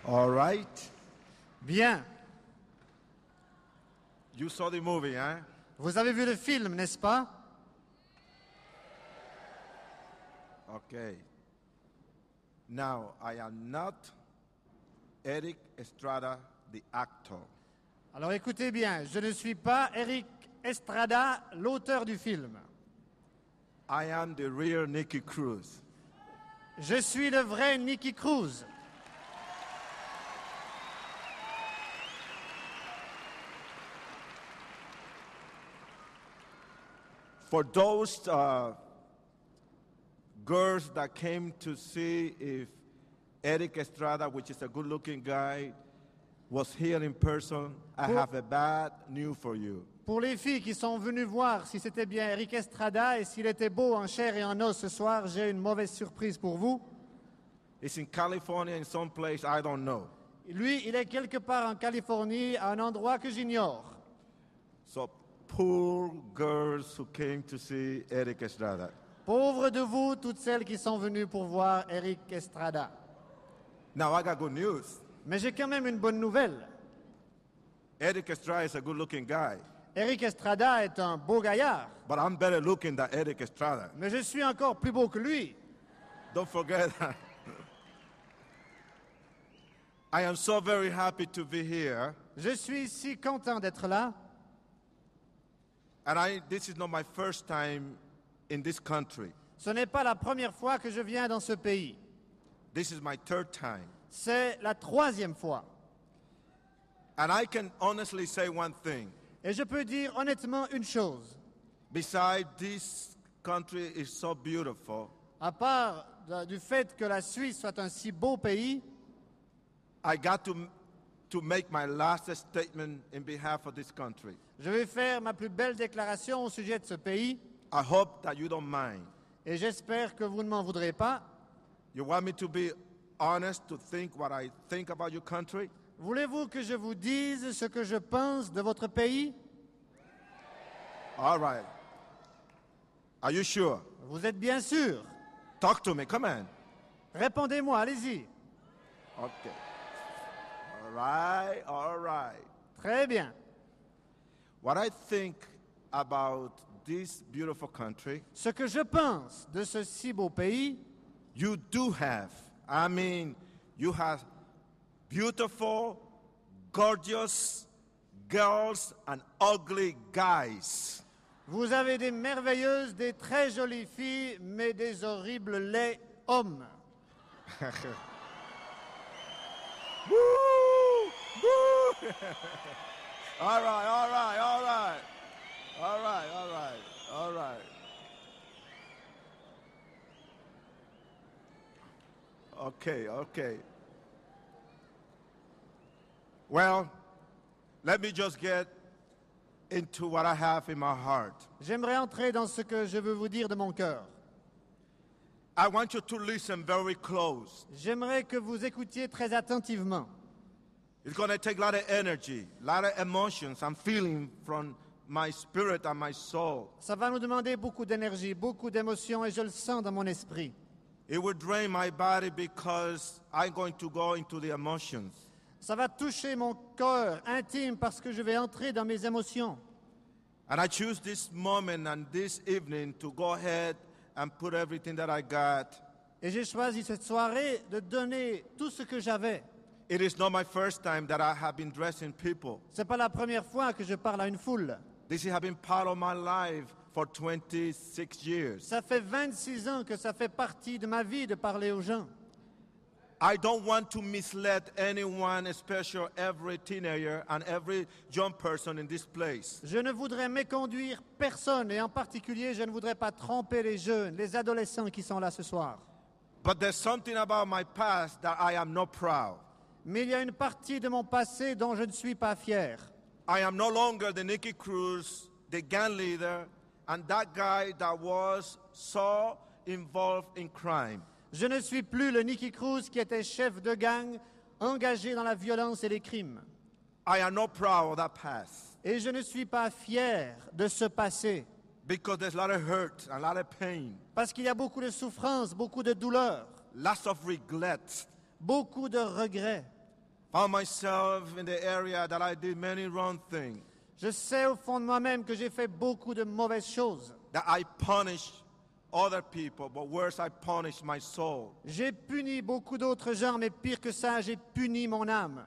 All right. Bien. You saw the movie, huh? Vous avez vu le film, n'est-ce pas? Okay. Now, I am not Eric Estrada, the actor. Alors écoutez bien, je ne suis pas Eric Estrada, l'auteur du film. I am the real Nicky Cruz. Je suis le vrai Nicky Cruz. For those girls that came to see if Eric Estrada, which is a good-looking guy, was here in person, I have a bad news for you. Pour les filles qui sont venues voir si c'était bien Eric Estrada et s'il était beau en chair et en os ce soir, j'ai une mauvaise surprise pour vous. It's in California, in some place I don't know. Lui, il est quelque part en Californie, à un endroit que j'ignore. So poor girls who came to see Eric Estrada. Pauvres de vous, toutes celles qui sont venues pour voir Eric Estrada. Now I got good news. Mais j'ai quand même une bonne nouvelle. Eric Estrada is a good-looking guy, Eric Estrada est un beau gaillard, but I'm better looking than Eric Estrada. mais je suis encore plus beau que lui. Don't forget that. I am so very happy to be here, Je suis si content d'être là. and this is not my first time in this country. Ce n'est pas la première fois que je viens dans ce pays. This is my third time. C'est la troisième fois. And I can honestly say one thing. Et je peux dire honnêtement une chose. Besides, this country is so beautiful, À part du fait que la Suisse soit un si beau pays, I got to make my last statement in behalf of this country. je vais faire ma plus belle déclaration au sujet de ce pays. I hope that you don't mind. Et j'espère que vous ne m'en voudrez pas. You want me to be honest, to think what I think about your country? Voulez-vous que je vous dise ce que je pense de votre pays? All right. Are you sure? Vous êtes bien sûr? Talk to me. Come on. Répondez-moi, allez-y. Okay. All right. All right. Très bien. What I think about this beautiful country, Ce que je pense de ce si beau pays, you do have. I mean, you have beautiful, gorgeous girls and ugly guys. vous avez des merveilleuses, des très jolies filles, mais des horribles laids hommes. Woo! Woo! All right, all right, all right. All right, all right, all right. Okay, okay. Well, let me just get into what I have in my heart. J'aimerais entrer dans ce que je veux vous dire de mon cœur. I want you to listen very close. J'aimerais que vous écoutiez très attentivement. It's going to take a lot of energy, a lot of emotions I'm feeling from my spirit and my soul. Ça va nous demander beaucoup d'énergie, beaucoup d'émotions, et je le sens dans mon esprit. It will drain my body because I'm going to go into the emotions. Ça va toucher mon cœur intime parce que je vais entrer dans mes émotions. And I choose this moment and this evening to go ahead and put everything that I got. Et j'ai choisi cette soirée de donner tout ce que j'avais. It is not my first time that I have been dressing people. C'est pas la première fois que je parle à une foule. This has been part of my life for 26 years. Ça fait 26 ans que ça fait partie de ma vie de parler aux gens. I don't want to mislead anyone, especially every teenager and every young person in this place. Je ne voudrais méconduire personne et en particulier je ne voudrais pas tromper les jeunes, les adolescents qui sont là ce soir. But there's something about my past that I am not proud. Mais il y a une partie de mon passé dont je ne suis pas fier. I am no longer the Nicky Cruz, the gang leader, and that guy that was so involved in crime. Je ne suis plus le Nicky Cruz qui était chef de gang, engagé dans la violence et les crimes. I am not proud of that past Et je ne suis pas fier de ce passé. because there's a lot of hurt and a lot of pain, Parce qu'il y a beaucoup de souffrance, beaucoup de douleur, lots of regrets. beaucoup de regrets. Found myself in the area that I did many wrong things, Je sais au fond de moi-même que j'ai fait beaucoup de mauvaises choses. that I punished other people, but worse, I punished my soul. J'ai puni beaucoup d'autres gens, mais pire que ça, j'ai puni mon âme.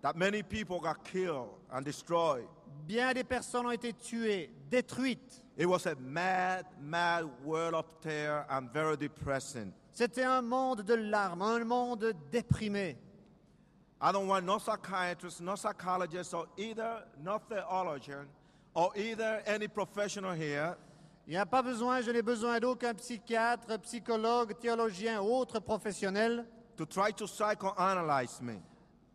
That many people got killed and destroyed. Bien des personnes ont été tuées, détruites. It was a mad, mad world up there and very depressing. C'était un monde de larmes, un monde déprimé. I don't want no psychiatrist, no psychologist, or either no theologian, or either any professional here Il n'y a pas besoin, je n'ai besoin d'aucun psychiatre, psychologue, théologien ou autre professionnel to try to psychoanalyze me,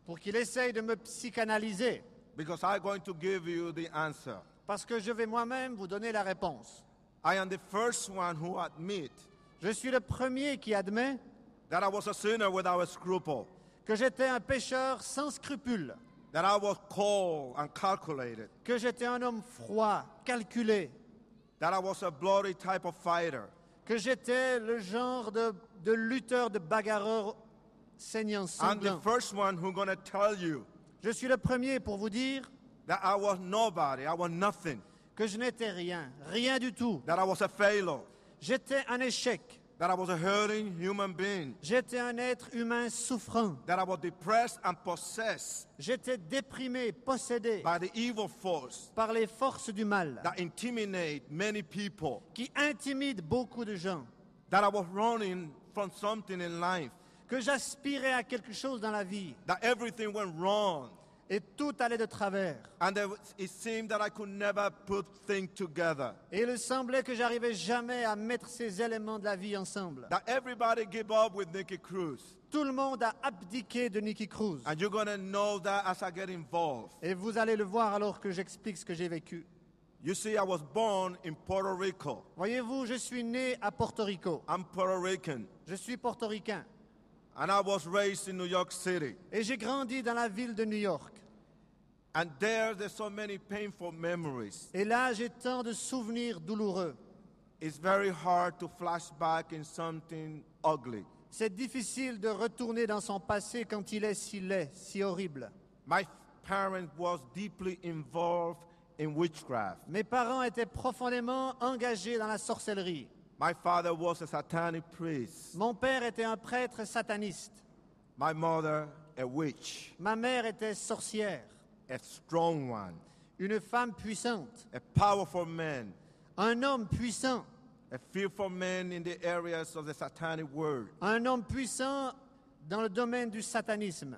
pour qu'il essaye de me psychanalyser, because I'm going to give you the answer. parce que je vais moi-même vous donner la réponse. I am the first one who admit Je suis le premier qui admet that I was a sinner without a scruple, que j'étais un pécheur sans scrupules, that I was cold and calculated, que j'étais un homme froid, calculé, that I was a bloody type of fighter, que j'étais le genre de lutteur, de bagarreur saignant, I'm the sanglant. first one who's going to tell you Je suis le premier pour vous dire that I was nobody, I was nothing, que je n'étais rien, rien du tout. that I was a failure, J'étais un échec, that I was a hurting human being, j'étais un être humain souffrant, that I was depressed and possessed j'étais déprimé, possédé by the evil force par les forces du mal that intimidate many people, qui intimident beaucoup de gens, that I was running from something in life, que j'aspirais à quelque chose dans la vie that everything went wrong, et tout allait de travers. and it seemed that I could never put things together, Et il semblait que j'arrivais jamais à mettre ces éléments de la vie ensemble. that everybody gave up with Nicky Cruz. Tout le monde a abdiqué de Nicky Cruz. And you're going to know that as I get involved. Et vous allez le voir alors que j'explique ce que j'ai vécu. You see, I was born in Puerto Rico. Voyez-vous, je suis né à Porto Rico. I'm Puerto Rican. Je suis portoricain. And I was raised in New York City. Et j'ai grandi dans la ville de New York. And there's so many painful memories. Et là, j'ai tant de souvenirs douloureux. It's very hard to flash back in something ugly. C'est difficile de retourner dans son passé quand il est si laid, si horrible. My parents was deeply involved in witchcraft. Mes parents étaient profondément engagés dans la sorcellerie. My father was a satanic priest. Mon père était un prêtre sataniste. My mother, a witch, Ma mère était sorcière, a strong one, une femme puissante, a powerful man, un homme puissant, a fearful man in the areas of the satanic world, un homme puissant dans le domaine du satanisme,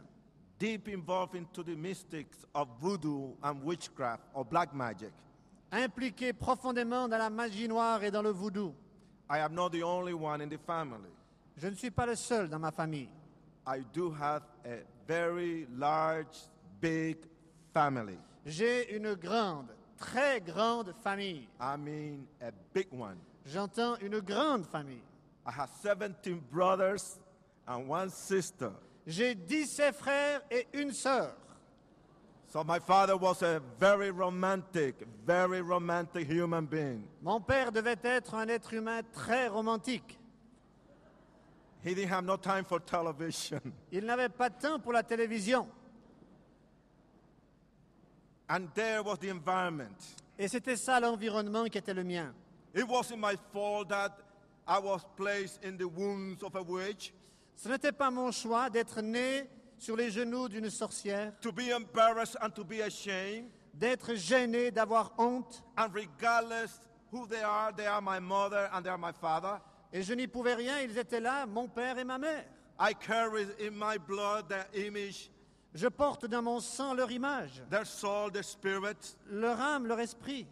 deep involved into the mystics of voodoo and witchcraft or black magic. impliqué profondément dans la magie noire et dans le voodoo. I am not the only one in the family. Je ne suis pas le seul dans ma famille. I do have a very large, big family. J'ai une grande, très grande famille. I mean, a big one. J'entends une grande famille. I have 17 brothers and one sister. J'ai 17 frères et une sœur. So my father was a very romantic human being. Mon père devait être un être humain très romantique. He didn't have no time for television. Il n'avait pas de temps pour la télévision. And there was the environment. Et c'était ça l'environnement qui était le mien. It wasn't my fault that I was placed in the wounds of a witch, Ce n'était pas mon choix d'être né sur les genoux d'une sorcière, to be embarrassed and to be ashamed. d'être gêné, d'avoir honte. And regardless who they are my mother and they are my father. Et je n'y pouvais rien, ils étaient là, mon père et ma mère. I carry in my blood their image, Je porte dans mon sang leur image, their soul, their spirit. leur âme, leur esprit.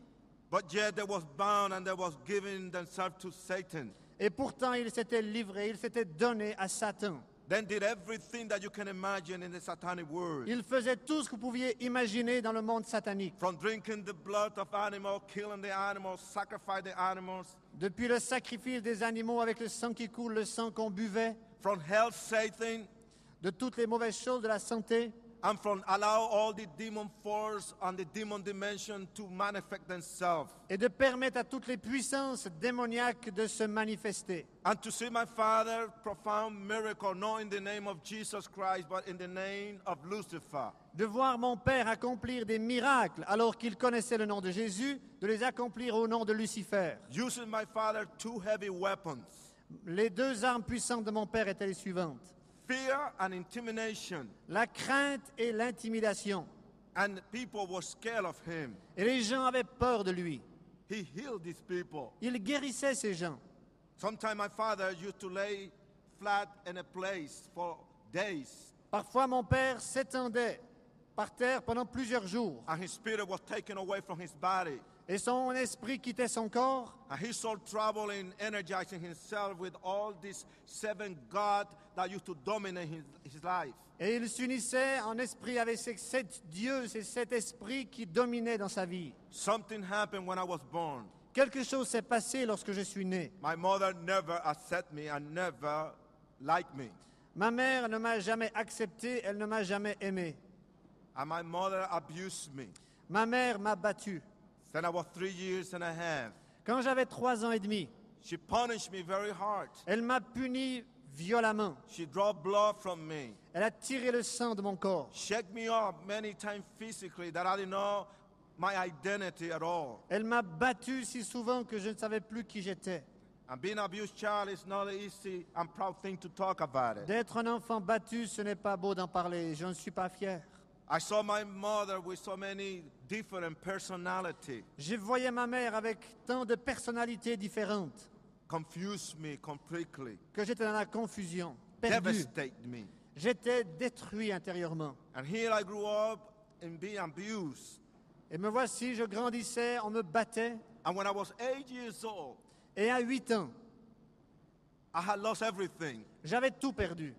But yet they was bound and they was giving themselves to Satan. Et pourtant, ils s'étaient livrés, ils s'étaient donnés à Satan. Then did everything that you can imagine in the satanic world. Ils faisaient tout ce que vous pouviez imaginer dans le monde satanique. From drinking the blood of animals, killing the animals, sacrifice the animals. Depuis le sacrifice des animaux avec le sang qui coule, le sang qu'on buvait, From health, Satan. de toutes les mauvaises choses de la santé, and from allow all the demon force and the demon dimension to manifest themselves. et de permettre à toutes les puissances démoniaques de se manifester. And to see my Father profound miracle, not in the name of Jesus Christ, but in the name of Lucifer. De voir mon Père accomplir des miracles alors qu'il connaissait le nom de Jésus, de les accomplir au nom de Lucifer. Using my Father two heavy weapons, Les deux armes puissantes de mon Père étaient les suivantes. fear and intimidation. La crainte et l'intimidation. And people were scared of him. Et les gens avaient peur de lui. He healed these people. Il guérissait ces gens. Sometimes my father used to lay flat in a place for days, Parfois, mon Père s'étendait par terre pendant plusieurs jours. and his spirit was taken away from his body. Et son esprit quittait son corps. And he saw trouble in energizing himself with all these seven gods that used to dominate his life. Et il s'unissait en esprit avec ces 7 dieux, ces 7 esprits qui dominaient dans sa vie. Something happened when I was born. Quelque chose s'est passé lorsque je suis né. My mother never accepted me and never liked me. Ma mère ne m'a jamais accepté, elle ne m'a jamais aimé. And my mother abused me. Ma mère m'a battu. Then I was 3 years and a half. Quand j'avais 3 ans et demi, She punished me very hard. elle m'a puni violemment. She drew blood from me. Elle a tiré le sang de mon corps. Shake me up many times physically that I didn't know my identity at all. Elle m'a battu si souvent que je ne savais plus qui j'étais. And being an abused child is not an easy and proud thing to talk about it. D'être un enfant battu, ce n'est pas beau d'en parler. Je ne suis pas fier. I saw my mother with so many different personalities Je voyais ma mère avec tant de personnalités différentes confuse me completely, que j'étais dans la confusion, perdu. devastate me. J'étais détruit intérieurement. And here I grew up and being abused. Et me voici, je grandissais, on me battait. And when I was 8 years old, Et à 8 ans, I had lost everything. j'avais tout perdu.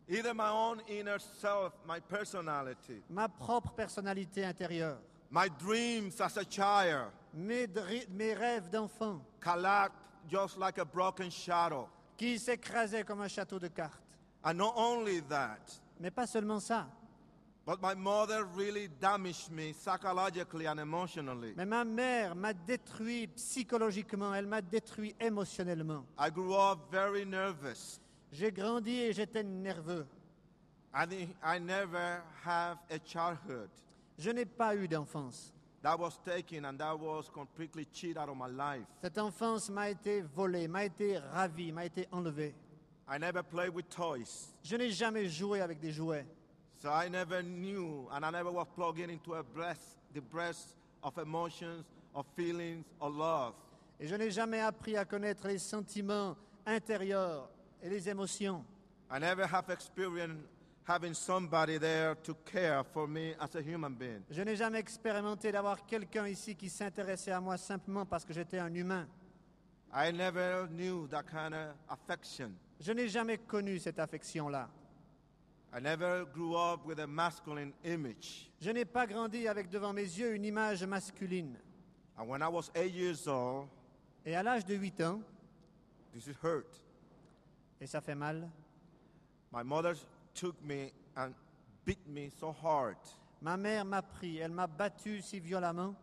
Either my own inner self, my personality, Ma propre personnalité intérieure, my dreams as a child, mes rêves d'enfant collapsed just like a broken shadow. qui s'écrasaient comme un château de cartes. And not only that, Mais pas seulement ça. but my mother really damaged me psychologically and emotionally. Mais ma mère m'a détruit psychologiquement, elle m'a détruit émotionnellement. I grew up very nervous. J'ai grandi et j'étais nerveux. I never have a childhood Je n'ai pas eu d'enfance. that was taken and that was completely cheated out of my life. Cette enfance m'a été volée, m'a été ravie, m'a été enlevée. I never played with toys. Je n'ai jamais joué avec des jouets. So I never knew and I never was plugged into the breast of emotions, of feelings, of love. Et je n'ai jamais appris à connaître les sentiments intérieurs et les émotions. I never have experienced having somebody there to care for me as a human being. Je n'ai jamais expérimenté d'avoir quelqu'un ici qui s'intéressait à moi simplement parce que j'étais un humain. I never knew that kind of affection. Je n'ai jamais connu cette affection-là. I never grew up with a masculine image. Je n'ai pas grandi avec devant mes yeux une image masculine. And when I was 8 years old, Et à l'âge de 8 ans, this is hurt. et ça fait mal, My mother took me and beat me so hard. ma mère m'a pris, elle m'a battu si violemment.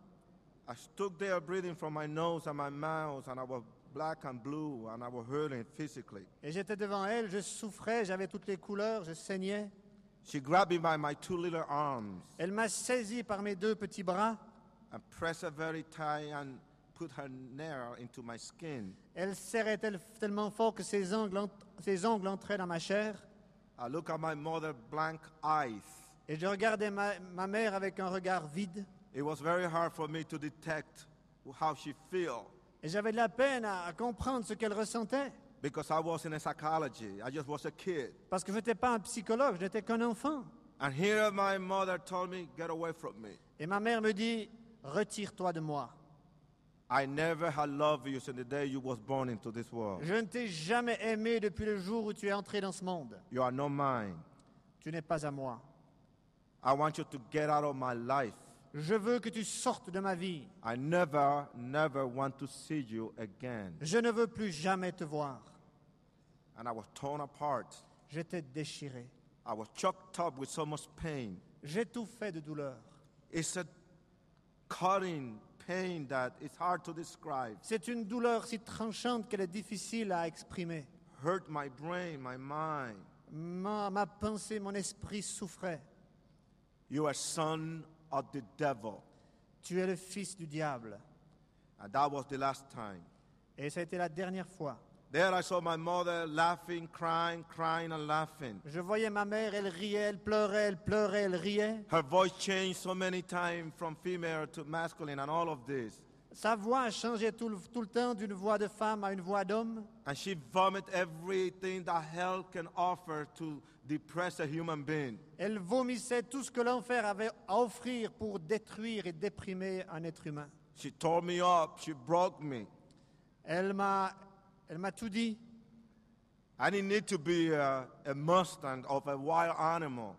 I stood there breathing from my nose and my mouth, and I was black and blue, and I was hurting physically. Et j'étais devant elle, je souffrais, j'avais toutes les couleurs, je saignais. She grabbed me by my two little arms Elle m'a saisi par mes 2 petits bras. and pressed it very tight and put her nail into my skin. Elle serrait tellement fort que ses ongles entraient dans ma chair. I look at my mother's blank eyes. Et je regardais ma mère avec un regard vide. It was very hard for me to detect how she felt Et j'avais de la peine à comprendre ce qu'elle ressentait. because I wasn't a psychology. I just was a kid. Parce que je n'étais pas un psychologue, je n'étais qu'un enfant. And here my mother told me, get away from me. Et ma mère me dit, retire-toi de moi. I never had loved you since the day you was born into this world. Je ne t'ai jamais aimé depuis le jour où tu es entré dans ce monde. You are not mine. Tu n'es pas à moi. I want you to get out of my life. Je veux que tu sortes de ma vie. I never want to see you again. Je ne veux plus jamais te voir. And I was torn apart. J'étais déchiré. I was choked up with so much pain. J'étouffais de douleur. It's a cutting pain that it's hard to describe. C'est une douleur si tranchante qu'elle est difficile à exprimer. Hurt my brain, my mind. Ma pensée, mon esprit souffrait. You are son of the devil. Tu es le fils du diable. And that was the last time. Et ça a été la dernière fois. There I saw my mother laughing, crying, crying and laughing. Je voyais ma mère, elle riait, elle pleurait, elle riait. Her voice changed so many times from female to masculine and all of this. Sa voix a changé tout le temps d'une voix de femme à une voix d'homme. And she vomited everything that hell can offer to depress a human being. Elle vomissait tout ce que l'enfer avait à offrir pour détruire et déprimer un être humain. She tore me up. She broke me. Elle m'a tout dit. I didn't need to be a Mustang of a wild animal.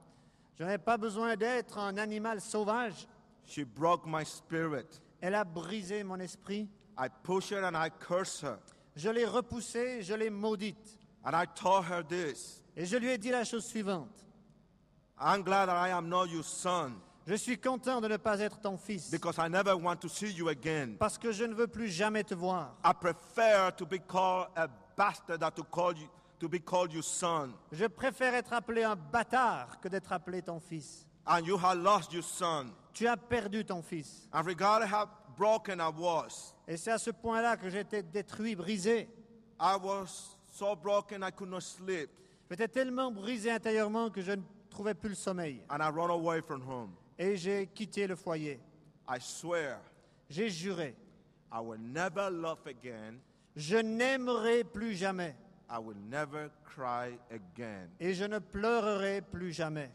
Je n'avais pas besoin d'être un animal sauvage. She broke my spirit. Elle a brisé mon esprit. I pushed her and I cursed her. Je l'ai repoussée, je l'ai maudite. And I told her this. Et je lui ai dit la chose suivante. I'm glad that I am not your son Je suis content de ne pas être ton fils. because I never want to see you again. Parce que je ne veux plus jamais te voir. I prefer to be called a bastard than to be called your son. Je préfère être appelé un bâtard que d'être appelé ton fils. And you have lost your son. Tu as perdu ton fils. And regardless how broken I was, Et c'est à ce point-là que j'étais détruit, brisé. I was so broken I could not sleep. J'étais tellement brisé intérieurement que je ne trouvais plus le sommeil. And I ran away from home. Et j'ai quitté le foyer. I swear J'ai juré. I will never love again. Je n'aimerai plus jamais. I will never cry again. Et je ne pleurerai plus jamais.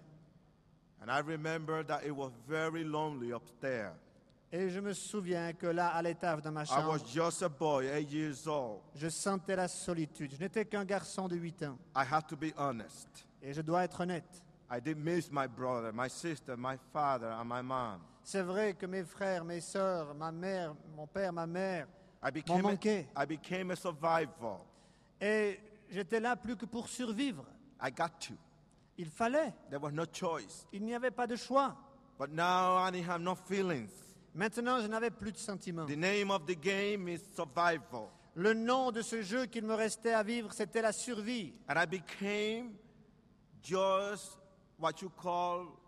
And I remember that it was very lonely upstairs. Et je me souviens que là, à l'étage de ma I chambre, was just a boy, 8 years old. je sentais la solitude. Je n'étais qu'un garçon de 8 ans. I have to be honest. Et je dois être honnête. I did miss my brother, my sister, my father, and my mom. C'est vrai que mes frères, mes sœurs, ma mère, mon père, ma mère I m'ont manqué. I became a survivor. Et j'étais là plus que pour survivre. I got to. Il fallait. There was no choice. Il n'y avait pas de choix. But now I have no feelings. Maintenant, je n'avais plus de sentiments. The name of the game is survival. Le nom de ce jeu qu'il me restait à vivre, c'était la survie. And I became just what you call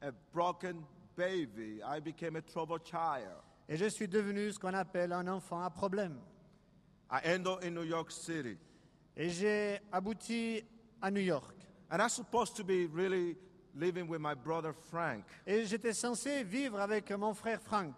a broken baby. I became a troubled child. Et je suis devenu ce qu'on appelle un enfant à problème. I ended up in New York City. Et j'ai abouti à New York. And I'm supposed to be really living with my brother Frank. Et j'étais censé vivre avec mon frère Frank.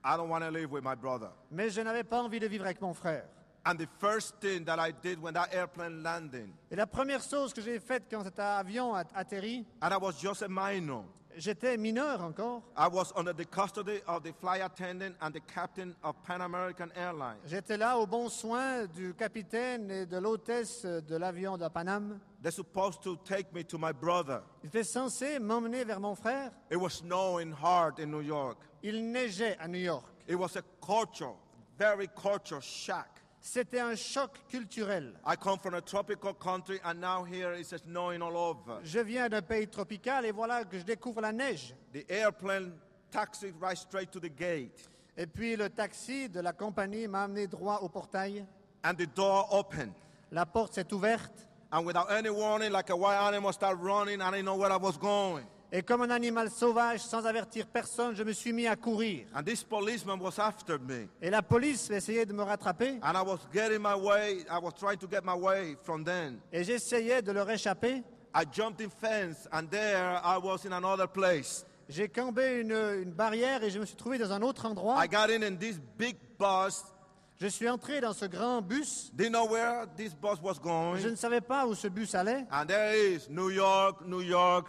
I don't want to live with my brother. Mais je n'avais pas envie de vivre avec mon frère. And the first thing that I did when that airplane landed, Et la première chose que j'ai faite quand cet avion a atterri, and I was just a minor, j'étais mineur encore. I was under the custody of the flight attendant and the captain of Pan American Airlines. J'étais là au bon soin du capitaine et de l'hôtesse de l'avion de Paname. They're supposed to take me to my brother. Ils étaient censés m'emmener vers mon frère. It was snowing hard in New York. Il neigeait à New York. It was a very cultural shock. C'était un choc culturel. I come from a tropical country and now here it's snowing all over. Je viens d'un pays tropical et voilà que je découvre la neige. The airplane taxied right straight to the gate. Et puis le taxi de la compagnie m'a amené droit au portail. And the door opened. La porte s'est ouverte. And without any warning, like a wild animal, started running. I didn't know where I was going. Et comme un animal sauvage, sans avertir personne, je me suis mis à courir. And this policeman was after me. Et la police essayait de me rattraper. And I was getting my way. I was trying to get my way from them. Et j'essayais de leur échapper. I jumped in fence, and there I was in another place. J'ai cambé une barrière et je me suis trouvé dans un autre endroit. I got in this big bus. Je suis entré dans ce grand bus. Didn't know where this bus was going. Je ne savais pas où ce bus allait. And there is New York,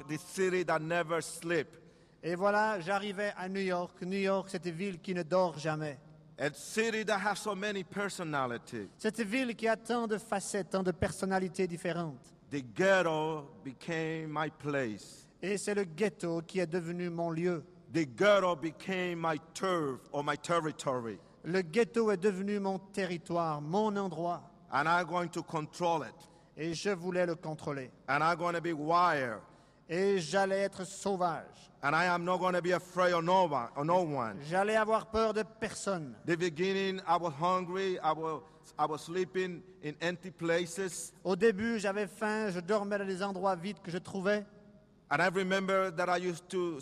the city that never sleeps. Et voilà, j'arrivais à New York. New York, cette ville qui ne dort jamais. A city that has so many personalities. Cette ville qui a tant de facettes, tant de personnalités différentes. The ghetto became my place. Et c'est le ghetto qui est devenu mon lieu. The ghetto became my turf or my territory. Le ghetto est devenu mon territoire, mon endroit. And I'm going to control it. Et je voulais le contrôler. And I'm going to be wired. Et j'allais être sauvage. And I am not going to be afraid of no one. J'allais avoir peur de personne. The beginning, I was hungry. I was sleeping in empty places. Au début, j'avais faim, je dormais dans des endroits vides que je trouvais. And I remember that I used to,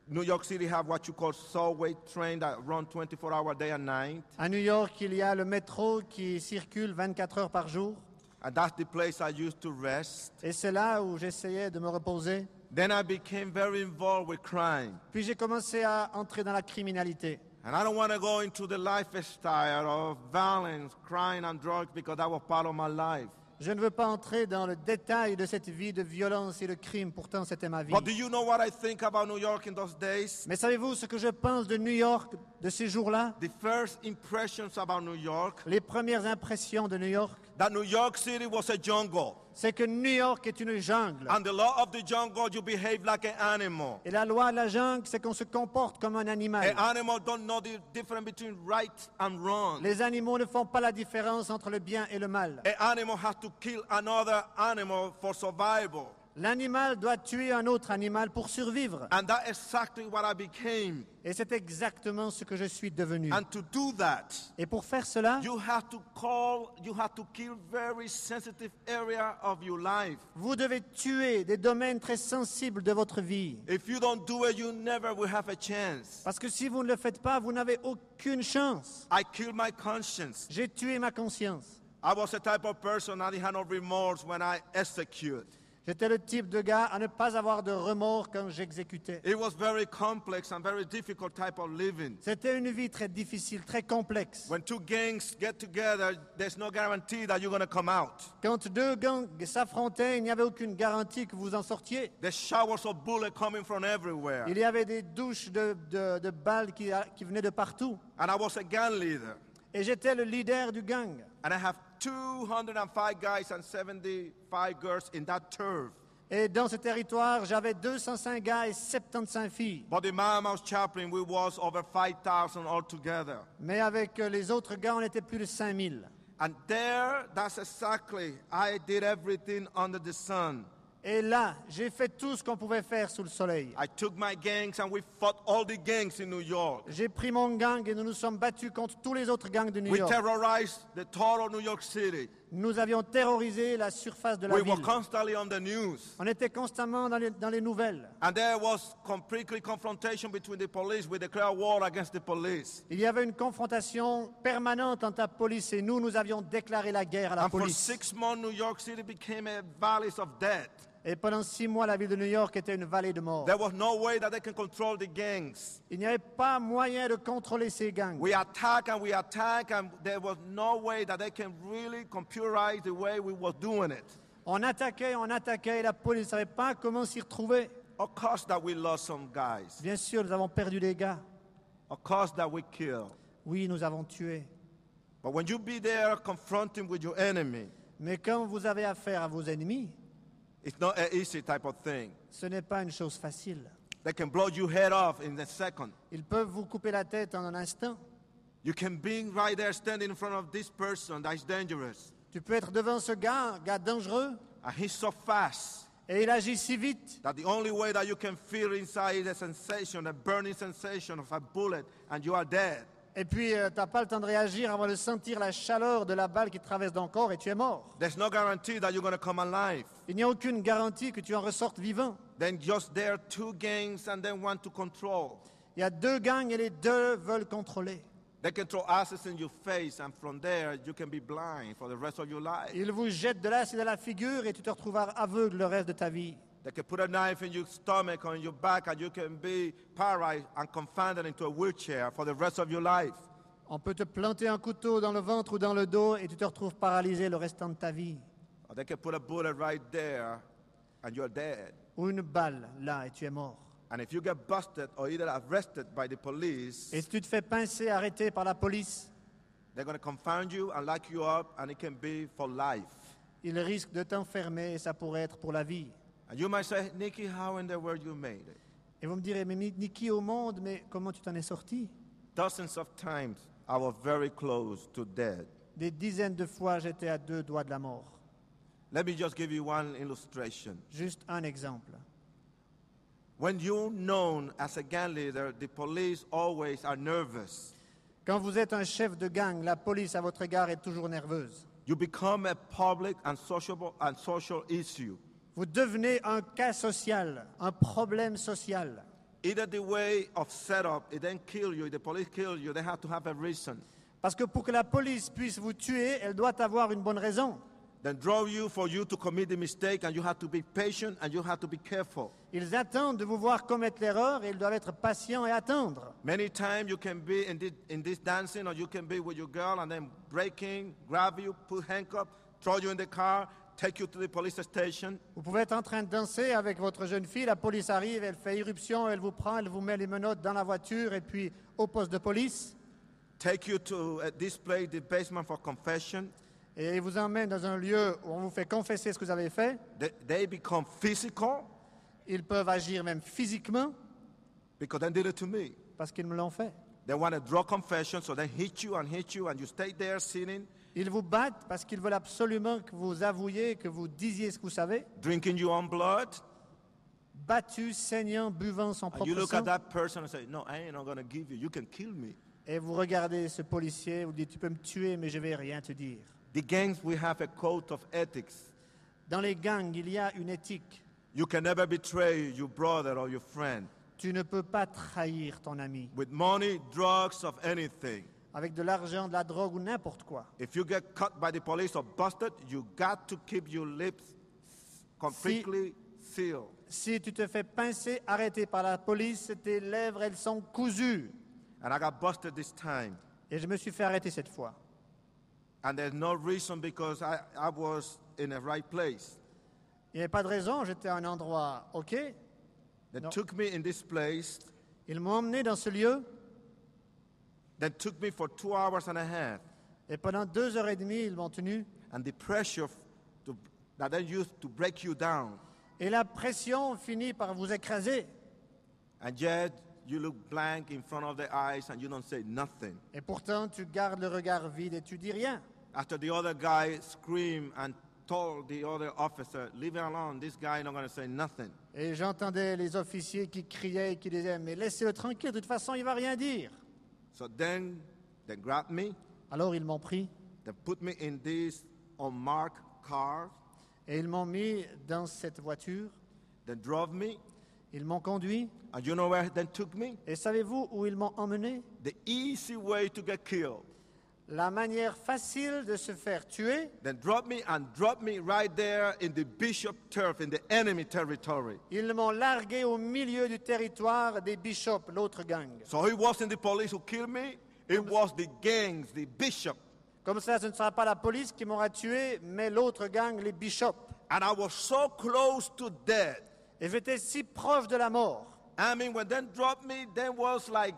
New York City have what you call subway train that run 24 hours day and night. À New York, il y a le métro qui circule 24 heures par jour. And that's the place I used to rest. Et c'est là où j'essayais de me reposer. Then I became very involved with crime. Puis j'ai commencé à entrer dans la criminalité. And I don't want to go into the lifestyle of violence, crime, and drugs because that was part of my life. Je ne veux pas entrer dans le détail de cette vie de violence et de crime, pourtant c'était ma vie. But do you know what I think about New York in those days? Mais savez-vous ce que je pense de New York de ces jours-là? The first impressions about New York, Les premières impressions de New York, that New York City was a jungle. c'est que New York est une jungle. And the law of the jungle, you behave like an animal. Et la loi de la jungle, c'est qu'on se comporte comme un animal. An animal don't know the difference between right and wrong. Les animaux ne font pas la différence entre le bien et le mal. An animal has to kill another animal for survival. L'animal doit tuer un autre animal pour survivre. And that's exactly what I became. Et c'est exactement ce que je suis devenu. And to do that, Et pour faire cela, you have to kill very sensitive area of your life. vous devez tuer des domaines très sensibles de votre vie. If you don't do it, you never will have a chance. Parce que si vous ne le faites pas, vous n'avez aucune chance. I killed my conscience. J'ai tué ma conscience. I was a type of person that had no remorse when I execute. J'étais le type de gars à ne pas avoir de remords quand j'exécutais. It was very complex and very difficult type of living. C'était une vie très difficile, très complexe. When two gangs get together, there's no guarantee that you're going to come out. Quand deux gangs s'affrontaient, il n'y avait aucune garantie que vous en sortiez. There's showers of bullets coming from everywhere. Il y avait des douches de balles qui venaient de partout. And I was a gang leader. Et j'étais le leader du gang. And I have 205 guys and 75 girls in that turf. Et dans ce territoire, j'avais 205 gars et 75 filles. But the Mammoth Chaplain, we was over 5,000 altogether. Mais avec les autres gars, on était plus de 5000. And there, that's exactly, I did everything under the sun. Et là, j'ai fait tout ce qu'on pouvait faire sous le soleil. I took my gangs and we fought all the gangs in New York. J'ai pris mon gang et nous nous sommes battus contre tous les autres gangs de New We York. terrorized the total New York City. Nous avions terrorisé la surface de la We were ville. constantly on the news. On était constamment dans les nouvelles. And there was completely confrontation between the police. We declared war against the police. Il y avait une confrontation permanente entre la police et nous. Nous avions déclaré la guerre à la And for police. 6 months, New York City became a valley of death. Et pendant 6 mois, la ville de New York était une vallée de mort. There was no way that they can control the gangs. Il n'y avait pas moyen de contrôler ces gangs. We attack, and there was no way that they can really computerize the way we were doing it. On attaquait, et la police ne savait pas comment s'y retrouver. Of course that we lost some guys. Bien sûr, nous avons perdu des gars. Of course that we killed. Oui, nous avons tué. But when you be there confronting with your enemy, Mais quand vous avez affaire à vos ennemis, it's not an easy type of thing. ce n'est pas une chose facile. They can blow your head off in a second. Ils peuvent vous couper la tête en un instant. You can be right there standing in front of this person that is dangerous. Tu peux être devant ce gars, un gars dangereux, And he's so fast et il agit si vite that the only way that you can feel inside is a sensation, a burning sensation of a bullet, and you are dead. et puis tu n'as pas le temps de réagir avant de sentir la chaleur de la balle qui traverse ton corps et tu es mort. There's no guarantee that you're going to come alive. Il n'y a aucune garantie que tu en ressortes vivant. Then just there are two gangs and then one to control. Il y a deux gangs et les deux veulent contrôler. They can throw acids in your face, and from there you can be blind for the rest of your life. Ils vous jettent de l'acide à la figure et tu te retrouves aveugle le reste de ta vie. They can put a knife in your stomach or in your back, and you can be paralyzed and confined into a wheelchair for the rest of your life. On peut te planter un couteau dans le ventre ou dans le dos et tu te retrouves paralysé le restant de ta vie. Or they can put a bullet right there, and you're dead. Ou une balle là et tu es mort. And if you get busted or either arrested by the police, Et si tu te fais pincer, arrêter par la police, they're going to confound you and lock you up, and it can be for life. ils risquent de t'enfermer et ça pourrait être pour la vie. And you might say, Nikki, how in the world you made it? Et vous me direz, mais Niki au monde, mais comment tu t'en es sorti? Dozens of times I was very close to death. Des dizaines de fois, j'étais à 2 doigts de la mort. Let me just give you one illustration. Juste un exemple. When you're known as a gang leader, the police always are nervous. Quand vous êtes un chef de gang, la police à votre égard est toujours nerveuse. You become a public and social issue. Vous devenez un cas social, un problème social. Either the way of setup, it then kill you, the police kill you, they have to have a reason. Parce que pour que la police puisse vous tuer, elle doit avoir une bonne raison. Then draw you for you to commit the mistake, and you have to be patient and you have to be careful. Ils attendent de vous voir commettre l'erreur et ils doivent être patients et attendre. Many times you can be in this dancing, or you can be with your girl and then breaking, grab you, put handcuff, throw you in the car, take you to the police station. Vous pouvez être en train de danser avec votre jeune fille, la police arrive, elle fait irruption, elle vous prend, elle vous met les menottes dans la voiture et puis au poste de police. Take you to this place, the basement for confession. Et ils vous emmènent dans un lieu où on vous fait confesser ce que vous avez fait. They become physical Ils peuvent agir même physiquement because they did it to me. parce qu'ils me l'ont fait. They want to draw confession, so they hit you, and you stay there sitting, Ils vous battent parce qu'ils veulent absolument que vous avouiez, que vous disiez ce que vous savez. drinking your own blood. Battus, saignant, buvant son And propre you look sang. at that person and say, no, I ain't not going to give you. You can kill me. Et vous regardez ce policier, vous dites, tu peux me tuer, mais je ne vais rien te dire. The gangs, we have a code of ethics. Dans les gangs, il y a une éthique. You can never betray your brother or your friend. Tu ne peux pas trahir ton ami. With money, drugs, of anything. Avec de l'argent, de la drogue ou n'importe quoi. If you get caught by the police or busted, you got to keep your lips completely sealed. Si tu te fais pincer, arrêté par la police, tes lèvres, elles sont cousues. And I got busted this time. Et je me suis fait arrêter cette fois. And there's no reason because I was in the right place. Il n'y avait pas de raison, j'étais à un endroit OK. They No. took me in this place. Ils m'ont emmené dans ce lieu They took me for 2 hours and a half. et pendant 2h30, ils m'ont tenu. And the pressure that they used to break you down. Et la pression finit par vous écraser. And yet you look blank in front of their eyes and you don't say nothing. Et pourtant, tu gardes le regard vide et tu dis rien. After the other guy screamed and told the other officer, leave him alone, this guy not going to say nothing. Et j'entendais les officiers qui criaient et qui disaient « Mais laissez-le tranquille, de toute façon, il ne va rien dire. So then they grabbed me, » Alors ils m'ont pris they put me in this unmarked car, et ils m'ont mis dans cette voiture. they drove me, Ils m'ont conduit. and you know where they took me? Et savez-vous où ils m'ont emmené? The easy way to get killed. La manière facile de se faire tuer, Then drop me right there in the Bishop turf, in the enemy territory. ils m'ont largué au milieu du territoire des Bishops, l'autre gang. So it wasn't the police who killed me, it was the gangs, the bishop. Comme ça, ce ne sera pas la police qui m'aura tué, mais l'autre gang, les Bishops. And I was so close to death. Et j'étais si proche de la mort. I mean, when they dropped me, there was like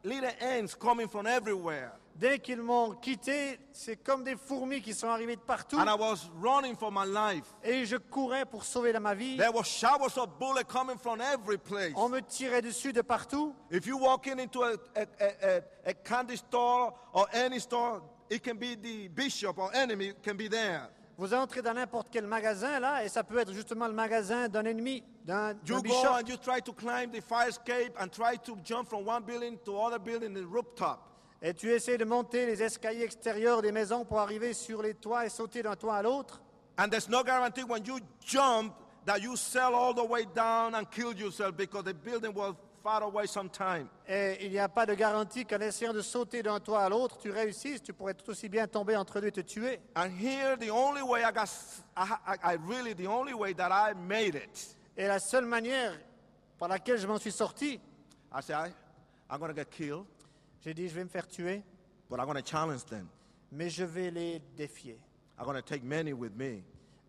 little ants coming from everywhere. Dès qu'ils m'ont quitté, c'est comme des fourmis qui sont arrivées de partout. And I was running for my life. Et je courais pour sauver ma vie. There were showers of bullets coming from every place. On me tirait dessus de partout. If you walk into a candy store or any store, it can be the bishop or enemy can be there. Vous entrez dans n'importe quel magasin, là, et ça peut être justement le magasin d'un ennemi, d'un You go bishop. and you try to climb the fire escape and try to jump from one building to other building, the rooftop. Et tu essaies de monter les escaliers extérieurs des maisons pour arriver sur les toits et sauter d'un toit à l'autre. And there's no guarantee when you jump that you sail all the way down and kill yourself because the building was far away sometime. Et il n'y a pas de garantie qu'en essayant de sauter d'un toit à l'autre, tu réussisses. Tu pourrais tout aussi bien tomber entre deux et te tuer. And here, the only way the only way that I made it, Et la seule manière par laquelle je m'en suis sorti, I said, I'm going to get killed, j'ai dit, je vais me faire tuer, but I'm going to challenge them. mais je vais les défier. I'm going to take many with me.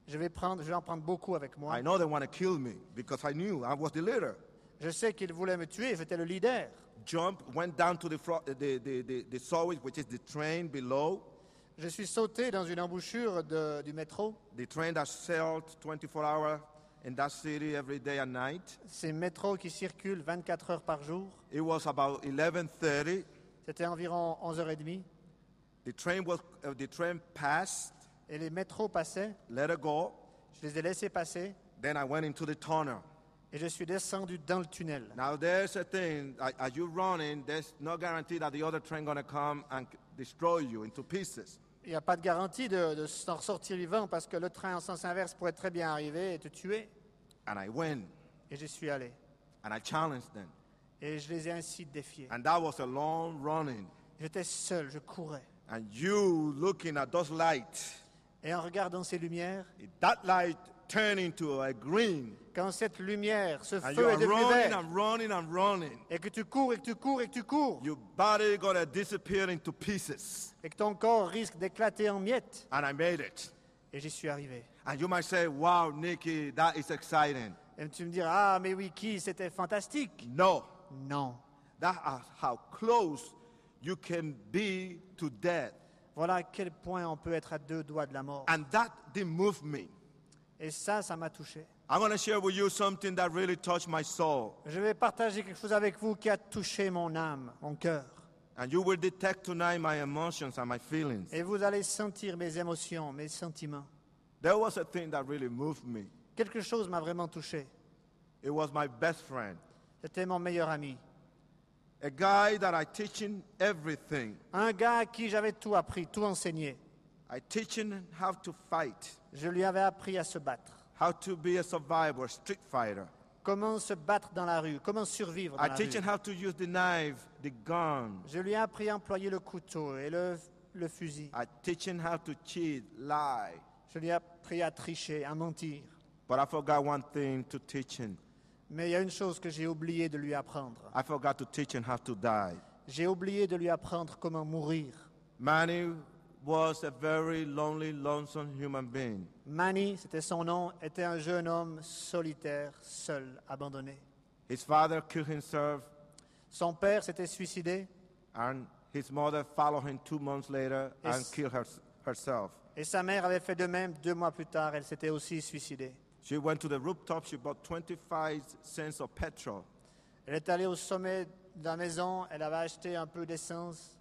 Je vais en prendre beaucoup avec moi. I know they want to kill me because I knew I was the leader. Je sais qu'ils voulaient me tuer, j'étais le leader. Went down to the sewage, which is the train below, Je suis sauté dans une embouchure du métro. the train that sailed 24 hours in that city every day and night. Ces métros qui circulent 24 heures par jour. It was about 11:30. C'était environ 11h30. The train passed, Et les métros passaient. let it go. Je les ai laissés passer. Then I went into the tunnel. Et je suis descendu dans le tunnel. Now there's a thing, as you're running, there's no guarantee that the other train going to come and destroy you into pieces. Il n'y a pas de garantie de s'en ressortir vivant parce que le train en sens inverse pourrait très bien arriver et te tuer. And I went Et j'y suis allé. and I challenged them. Et je les ai ainsi défiés. And that was a long running. J'étais seul, je courais. And you looking at those lights, Et en regardant ces lumières, that light turned into a green. quand cette lumière, ce And you feu est are devenu running vert, and running and running. et que tu cours, et que tu cours, et que tu cours, Your body going to disappear into pieces. et que ton corps risque d'éclater en miettes. And I made it. Et j'y suis arrivé. And you might say, wow, Nikki, that is exciting. Et tu me diras, ah, mais Wiki, c'était fantastique. No, Non. that's how close you can be to death. Voilà à quel point on peut être à 2 doigts de la mort. And that didn't move me. Et ça m'a touché. I'm going to share with you something that really touched my soul. Je vais partager quelque chose avec vous qui a touché mon âme, mon cœur. And you will detect tonight my emotions and my feelings. Et vous allez sentir mes émotions, mes sentiments. There was a thing that really moved me. Quelque chose m'a vraiment touché. It was my best friend, C'était mon meilleur ami. a guy that I teach him everything. Un gars à qui j'avais tout appris, tout enseigné. I teach him how to fight, Je lui avais appris à se battre. how to be a survivor, a street fighter. Comment se battre dans la rue, comment survivre dans I la teach him rue. how to use the knife, the gun. Je lui ai appris à employer le couteau et le fusil. I teach him how to cheat, lie. Je lui ai appris à tricher, à mentir. But I forgot one thing to teach him. Mais il y a une chose que j'ai oublié de lui apprendre. I forgot to teach him how to die. J'ai oublié de lui apprendre comment mourir. Manny was a very lonely, lonesome human being. Manny, c'était son nom, était un jeune homme solitaire, seul, abandonné. His father killed himself, Son père s'était suicidé and his mother followed him 2 months later and Yes. killed herself. et sa mère avait fait de même 2 mois plus tard. Elle s'était aussi suicidée. She went to the rooftop, she bought 25 cents of petrol, Elle est allée au sommet de la maison, elle avait acheté un peu d'essence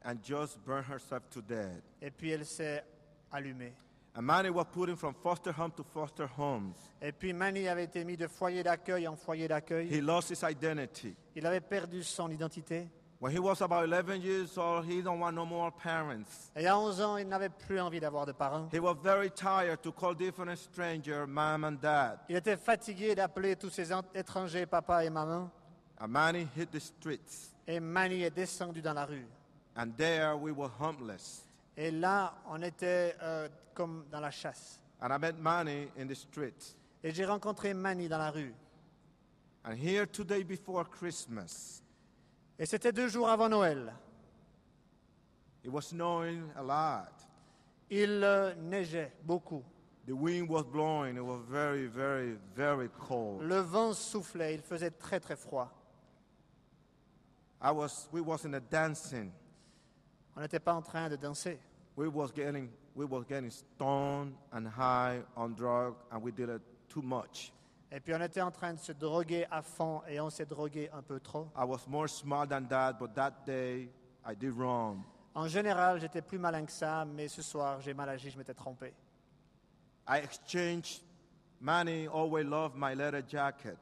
and just burned herself to death. et puis elle s'est allumée. And Manny was put from foster home to foster homes. Et puis Manny avait été mis de foyer d'accueil en foyer d'accueil. He lost his identity. Il avait perdu son identité. When he was about 11 years old, he don't want no more parents. Et à 11 ans, il n'avait plus envie d'avoir de parents. He was very tired to call different strangers mom and dad. Il était fatigué d'appeler tous ces étrangers papa et maman. And Manny hit the streets. Et Manny est descendu dans la rue. And there we were homeless. Et là, on était comme dans la chasse. And I met Manny in the streets. Et j'ai rencontré Manny dans la rue. And here, 2 days before Christmas, Et c'était 2 jours avant Noël. it was snowing a lot. Il neigeait beaucoup. The wind was blowing. It was very, very, very cold. Le vent soufflait. Il faisait très très froid. We wasn't dancing. On n'était pas en train de danser. We was getting stoned and high on drugs, and we did it too much. Et puis on était en train de se droguer à fond et on s'est drogué un peu trop. I was more smart than that, but that day I did wrong. En général, j'étais plus malin que ça, mais ce soir, j'ai mal agi, je m'étais trompé. I exchanged. Manny always loved my leather jacket.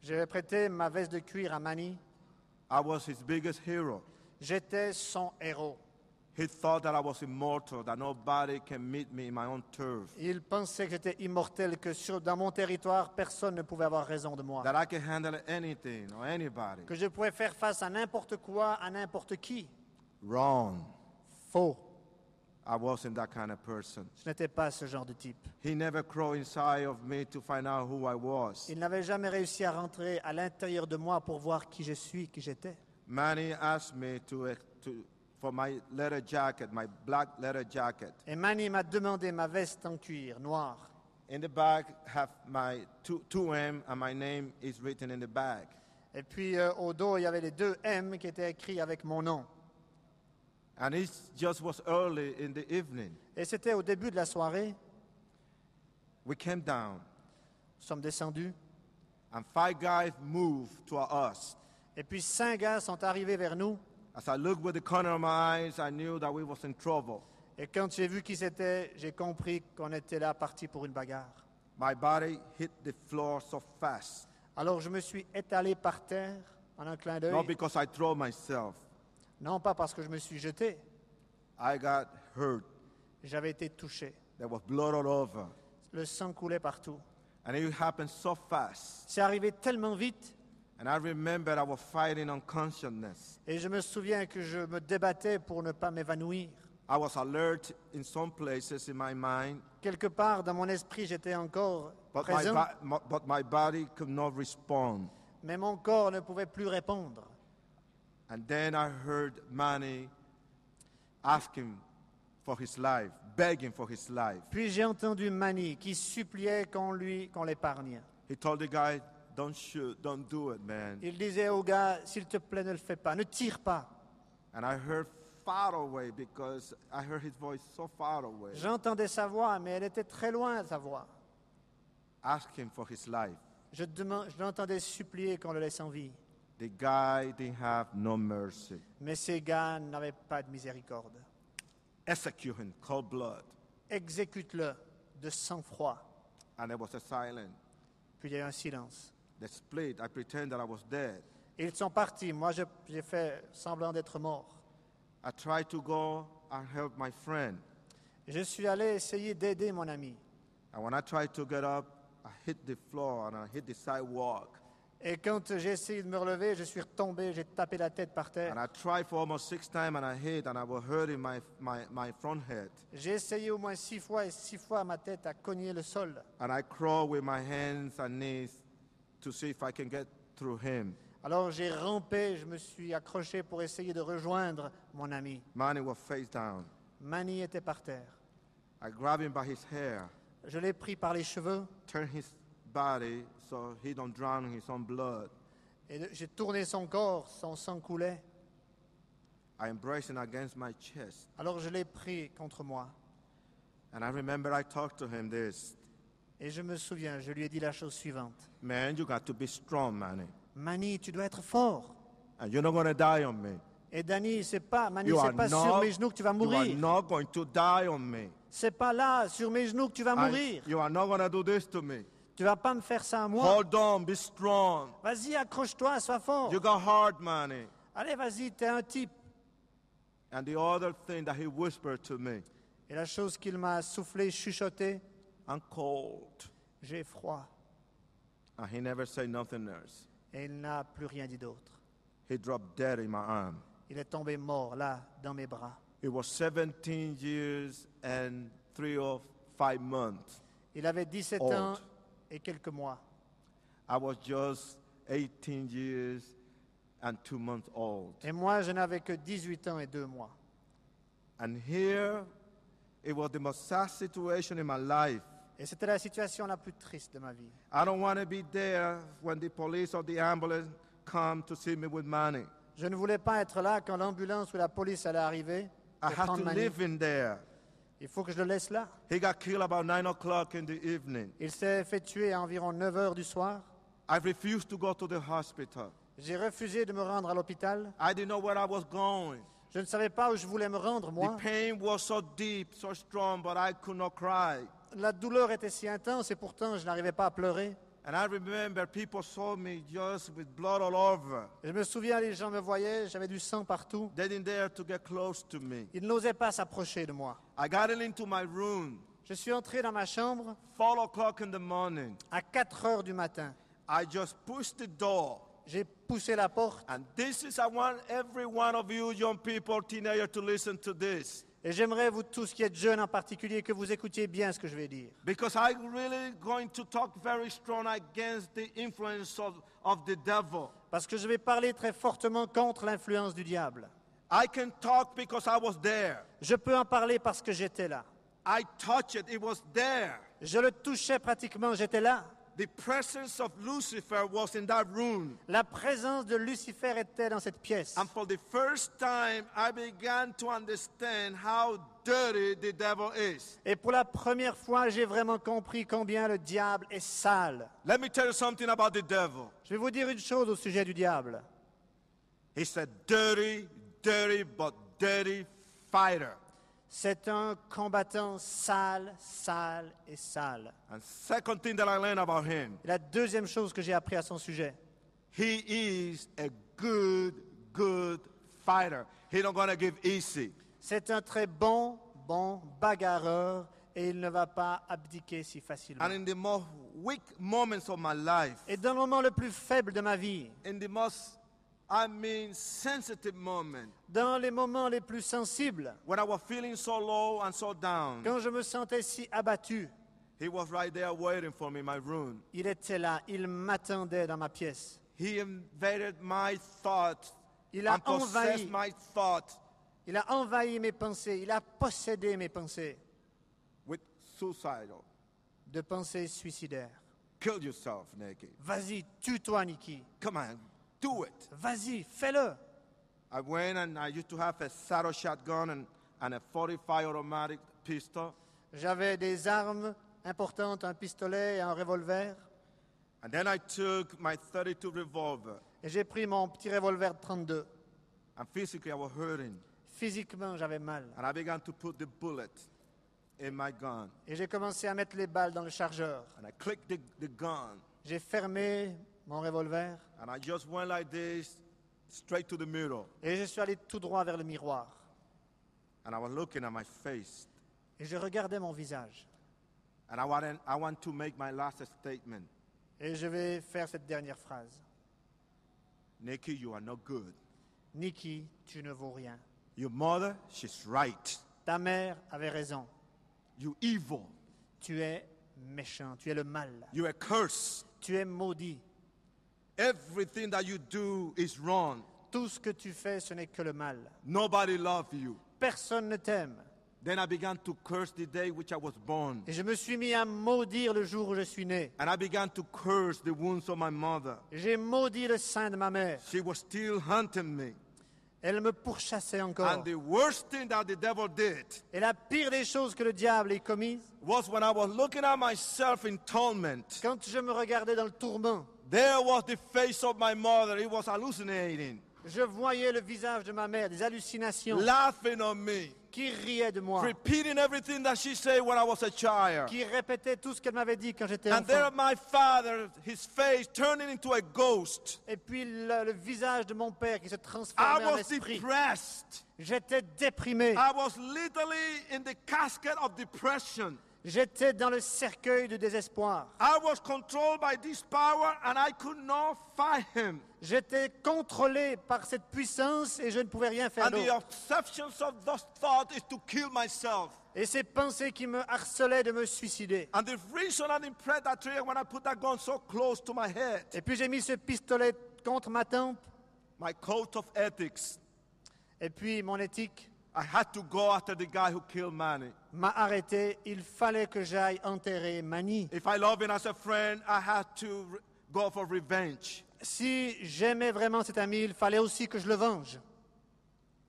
J'avais prêté ma veste de cuir à Manny. I was his biggest hero. J'étais son héros. He thought that I was immortal, that nobody can meet me in my own turf, Il pensait que j'étais immortel, que dans mon territoire, personne ne pouvait avoir raison de moi. that I can handle anything or anybody. Que je pouvais faire face à n'importe quoi, à n'importe qui. Wrong. Faux. I wasn't that kind of person. Je n'étais pas ce genre de type. He never crawled inside of me to find out who I was. Il n'avait jamais réussi à rentrer à l'intérieur de moi pour voir qui je suis, qui j'étais. Manny asked me for my leather jacket, my black leather jacket. Et Manny m'a demandé ma veste en cuir noire. In the bag have my 2M and my name is written in the bag. Et puis au dos, il y avait les 2 M qui étaient écrits avec mon nom. And it just was early in the evening. Et c'était au début de la soirée. We came down Nous sommes descendus. and 5 guys moved to us. Et puis 5 gars sont arrivés vers nous. As I looked with the corner of my eyes, I knew that we was in trouble. Et quand j'ai vu qui c'était, j'ai compris qu'on était là partis pour une bagarre. my body hit the floor so fast. Alors je me suis étalé par terre en un clin Not d'œil. because I throw myself. Non pas parce que je me suis jeté, I got hurt. j'avais été touché. There was blood all over. Le sang coulait partout. And it happened so fast. C'est arrivé tellement vite And I remember I was fighting unconsciousness. et je me souviens que je me débattais pour ne pas m'évanouir. I was alert in some places in my mind, Quelque part dans mon esprit, j'étais encore but présent, but my body could not respond. mais mon corps ne pouvait plus répondre. And then I heard Manny asking for his life, begging for his life. Puis j'ai entendu Manny qui suppliait qu'on l'épargne. He told the guy, don't shoot, don't do it, man. Il disait au gars, s'il te plaît, ne le fais pas, ne tire pas. And I heard far away because I heard his voice so far away, J'entendais sa voix, mais elle était très loin, sa voix. asking for his life. Je l'entendais supplier qu'on le laisse en vie. The guy didn't have no mercy. Mais ces gars n'avaient pas de miséricorde. Execute him, cold blood. Exécute-le de sang-froid. And there was a silence. Puis il y a eu un silence. The split, I pretend that I was dead. Et ils sont partis. Moi, j'ai fait semblant d'être mort. I tried to go and help my friend. Je suis allé essayer d'aider mon ami. And when I tried to get up, I hit the floor and I hit the sidewalk. Et quand j'ai essayé de me relever, je suis retombé, j'ai tapé la tête par And terre. I tried for almost 6 times and I hit and I was hurting my front head. J'ai essayé au moins 6 fois et 6 fois ma tête a cogné le sol. And I crawled with my hands and knees to see if I can get through him. Alors j'ai rampé, je me suis accroché pour essayer de rejoindre mon ami. Manny was face down. Manny était par terre. I grabbed him by his hair, Je l'ai pris par les cheveux turned his body so he don't drown in his own blood. et j'ai tourné son corps, son sang coulait. I embraced him against my chest. Alors je l'ai pris contre moi. And I remember I talked to him this. Et je me souviens, je lui ai dit la chose suivante. Man, you got to be strong, Manny. Manny, tu dois être fort. And you're not going to die on me. Et Danny, c'est pas, Manny, You c'est are pas sur not- mes genoux que tu vas You are mourir. not going to die on me. C'est pas là, sur mes genoux, que tu vas And mourir. you are not going to do this to me. Tu vas pas me faire ça à moi. Hold on, be strong. Vas-y, accroche-toi, sois fort. You got heart, Manny. Allez, vas-y, t'es un type. And the other thing that he whispered to me, Et la chose qu'il m'a soufflé, chuchoté, I'm cold. j'ai froid. And he never said nothing else. Et il n'a plus rien dit d'autre. He dropped dead in my arm. Il est tombé mort, là, dans mes bras. It was 17 years and 3 or 5 months. Il avait 17 Old. ans et quelques mois. I was just 18 years and 2 months old. Et moi, je n'avais que 18 ans et 2 mois. And here, it was the most sad situation in my life. Et c'était la situation la plus triste de ma vie. I don't want to be there when the police or the ambulance come to see me with money. Je ne voulais pas être là quand l'ambulance ou la police allait arriver. I pour have prendre to Manny. live in there. Il faut que je le laisse là. He got killed about 9 o'clock in the evening. Il s'est fait tuer à environ 9 heures du soir. I refused to go to the hospital. J'ai refusé de me rendre à l'hôpital. I didn't know where I was going. Je ne savais pas où je voulais me rendre, moi. The pain was so deep, so strong, but I could not cry. La douleur était si intense et pourtant je n'arrivais pas à pleurer. And I remember people saw me just with blood all over. Je me souviens, les gens me voyaient, j'avais du sang partout. They didn't dare to get close to me. Ils n'osaient pas s'approcher de moi. I got into my room, Je suis entré dans ma chambre 4 o'clock in the morning. à 4 heures du matin. I just pushed the door. J'ai poussé la porte And this is, I want every one of you young people, teenagers, to listen to this. et j'aimerais, vous tous qui êtes jeunes en particulier, que vous écoutiez bien ce que je vais dire. Because I'm really going to talk very strong against the influence of the devil. Parce que je vais parler très fortement contre l'influence du diable. I can talk because I was there. Je peux en parler parce que j'étais là. I touched it, it was there. Je le touchais pratiquement, j'étais là. The presence of Lucifer was in that room. La présence de Lucifer était dans cette pièce. And for the first time, I began to understand how dirty the devil is. Et pour la première fois, j'ai vraiment compris combien le diable est sale. Let me tell you something about the devil. Je vais vous dire une chose au sujet du diable. He's a dirty, dirty, but dirty fighter. C'est un combattant sale, sale et sale. And second thing that I learned about him, Et la deuxième chose que j'ai appris à son sujet, he is a good fighter. He's not going to give easy. c'est un très bon bagarreur et il ne va pas abdiquer si facilement. And in the most weak moments of my life, Et dans le moment le plus faible de ma vie, in the most, sensitive moment, dans les moments les plus sensibles, when I was feeling so low and so down, quand je me sentais si abattu, he was right there waiting for me in my room. il était là, il m'attendait dans ma pièce. He invaded my thoughts Il a and possessed envahi. my thoughts Il a envahi mes pensées, il a possédé mes pensées, with suicidal. de pensées suicidaires. Kill yourself, Nikki. Vas-y, tue-toi, Nikki. Come on, do it. Vas-y, fais-le. I went and I used to have a saddle shotgun and a 45 automatic pistol. J'avais des armes importantes, un pistolet et un revolver. And then I took my 32 revolver. Et j'ai pris mon petit revolver de 32. And physically I was hurting. Physiquement, j'avais mal. And I began to put the bullet in my gun. Et j'ai commencé à mettre les balles dans le chargeur. And I clicked the gun. J'ai fermé mon revolver And I just went like this, straight to the mirror. et je suis allé tout droit vers le miroir. And I was looking at my face. Et je regardais mon visage. And I want to make my last statement. Et je vais faire cette dernière phrase. Nikki, you are not good. Nikki, tu ne vaux rien. Your mother, she's right. Ta mère avait raison. You evil. Tu es méchant, tu es le mal. You're a curse. Tu es maudit. Everything that you do is wrong. Tout ce que tu fais, ce n'est que le mal. Nobody loves you. Personne ne t'aime. Then I began to curse the day which I was born. Et je me suis mis à maudire le jour où je suis né. And I began to curse the wounds of my mother. J'ai maudit le sein de ma mère. She was still hunting me. Elle me pourchassait encore. And the worst thing that the devil did Et la pire des choses que le diable ait commises, was when I was looking at myself in torment. quand je me regardais dans le tourment, There was the face of my mother. It was hallucinating, je voyais le visage de ma mère, des hallucinations, laughing on me, qui riait de moi, repeating everything that she said when I was a child. qui répétait tout ce qu'elle m'avait dit quand j'étais And there enfant. my father, his face turning into a ghost. Et puis le visage de mon père qui se I transformait en was esprit. depressed. J'étais déprimé. I was literally in the casket of depression. J'étais dans le cercueil du désespoir. I was controlled by this power and I could not fight him. J'étais contrôlé par cette puissance et je ne pouvais rien faire And the d'autre. obsessions of those thoughts is to kill myself. Et ces pensées qui me harcelaient de me suicider. And the reason I didn't press that trigger when I put that gun so close to my head, Et puis j'ai mis ce pistolet contre ma tempe. my code of ethics, Et puis mon éthique I had to go after the guy who killed Manny. m'a arrêté. Il fallait que j'aille enterrer Manny. If I love him as a friend, I had to go for revenge. Si j'aimais vraiment cet ami, il fallait aussi que je le venge.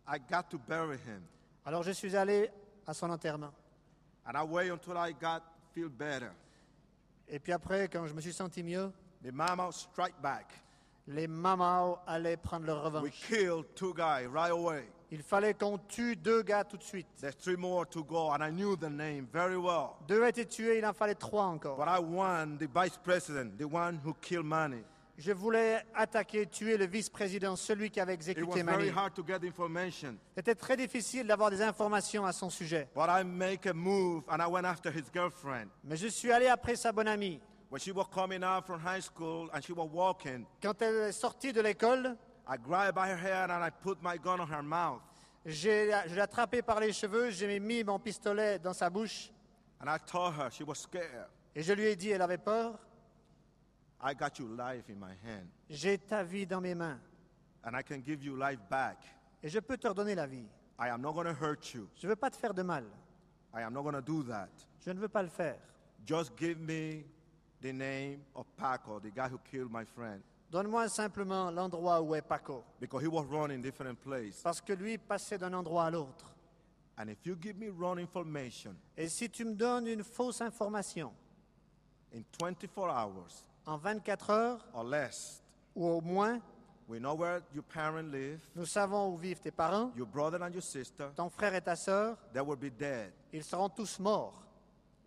I got to bury him. Alors je suis allé à son enterrement. And I waited until I feel better. Et puis après, quand je me suis senti mieux, The mama strike back. les mamans allaient prendre leur We revanche. killed 2 guys right away. Il fallait qu'on tue 2 gars tout de suite. There's 3 more to go, and I knew the name very well. 2 a été tués, il en fallait 3 encore. But I won the vice president, the one who killed Manny. Je voulais attaquer, tuer le vice-président, celui qui avait It was exécuté very Manny. hard to get information. C'était très difficile d'avoir des informations à son sujet. But I make a move, and I went after his girlfriend. Mais je suis allé après sa bonne amie. When she was coming out from high school and she was walking, Quand elle est sortie de l'école, I grabbed by her hair and I put my gun on her mouth. je l'ai attrapée par les cheveux, j'ai mis mon pistolet dans sa bouche And I told her, she was scared, et je lui ai dit, elle avait peur, I got your life in my hand, j'ai ta vie dans mes mains and I can give you life back. et je peux te redonner la vie. I am not going to hurt you. Je ne veux pas te faire de mal. I am not going to do that. Je ne veux pas le faire. Just give me the name of Paco, the guy who killed my friend, Donne-moi simplement l'endroit où est Paco. because he was running different places. Parce que lui passait d'un endroit à l'autre. And if you give me wrong information, Et si tu me donnes une fausse information, in 24 hours en 24 heures or less, ou au moins, We know where your parents live, Nous savons où vivent tes parents, your brother and your sister. ton frère et ta sœur. They will be dead Ils seront tous morts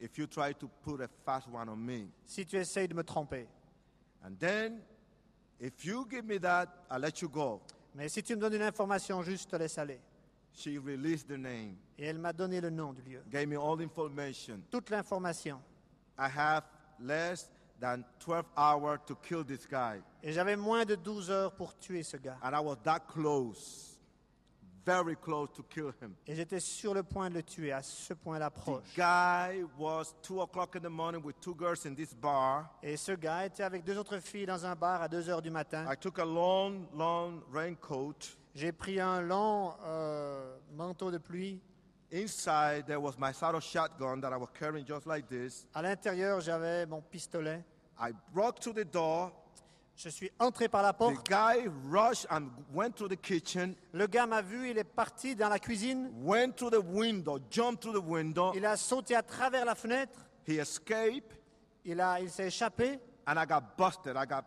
if you try to put a fast one on me. si tu essayes de me tromper. And then, if you give me that, I'll let you go. Mais si tu me donnes une information juste, je te laisse aller. She released the name, Et elle m'a donné le nom du lieu. gave me all the information. Toute l'information. I have less than 12 hours to kill this guy. Et j'avais moins de 12 heures pour tuer ce gars. And I was that close, very close to kill him. Et j'étais sur le point de le tuer, à ce point-là The proche. guy was 2 o'clock in the morning with 2 girls in this bar. Et ce gars était avec 2 autres filles dans un bar à 2 heures du matin. I took a long, long raincoat. J'ai pris un long manteau de pluie. Inside, there was my saddle shotgun that I was carrying just like this. À l'intérieur, j'avais mon pistolet. I broke through the door. Je suis entré par la The porte. guy rushed and went to the kitchen, Le gars m'a vu, il est parti dans la cuisine. went to the window, jumped through the window. Il a sauté à travers la fenêtre. He escaped, Il s'est échappé. and I got busted. I got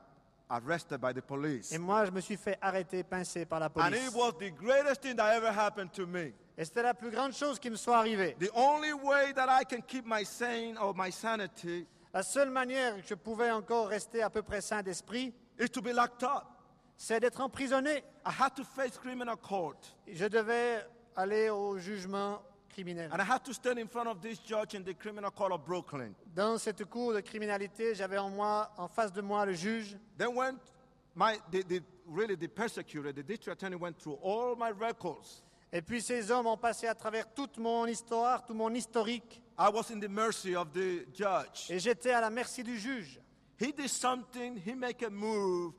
arrested by the police. Et moi, je me suis fait arrêter, pincer par la And police. it was the greatest thing that ever happened to me. Et c'était la plus grande chose qui me soit arrivée. The only way that I can keep my sane or my sanity La seule manière que je pouvais encore rester à peu près sain d'esprit, is to be locked up. c'est d'être emprisonné. I had to face criminal court. Je devais aller au jugement criminel. And I had to stand in front of this judge in the criminal court of Brooklyn. Dans cette cour de criminalité, j'avais en face de moi le juge. Then when the persecutor, the district attorney went through all my records. Et puis ces hommes ont passé à travers toute mon histoire, tout mon historique. I was in the mercy of the judge. Et j'étais à la merci du juge. He did something, he made a move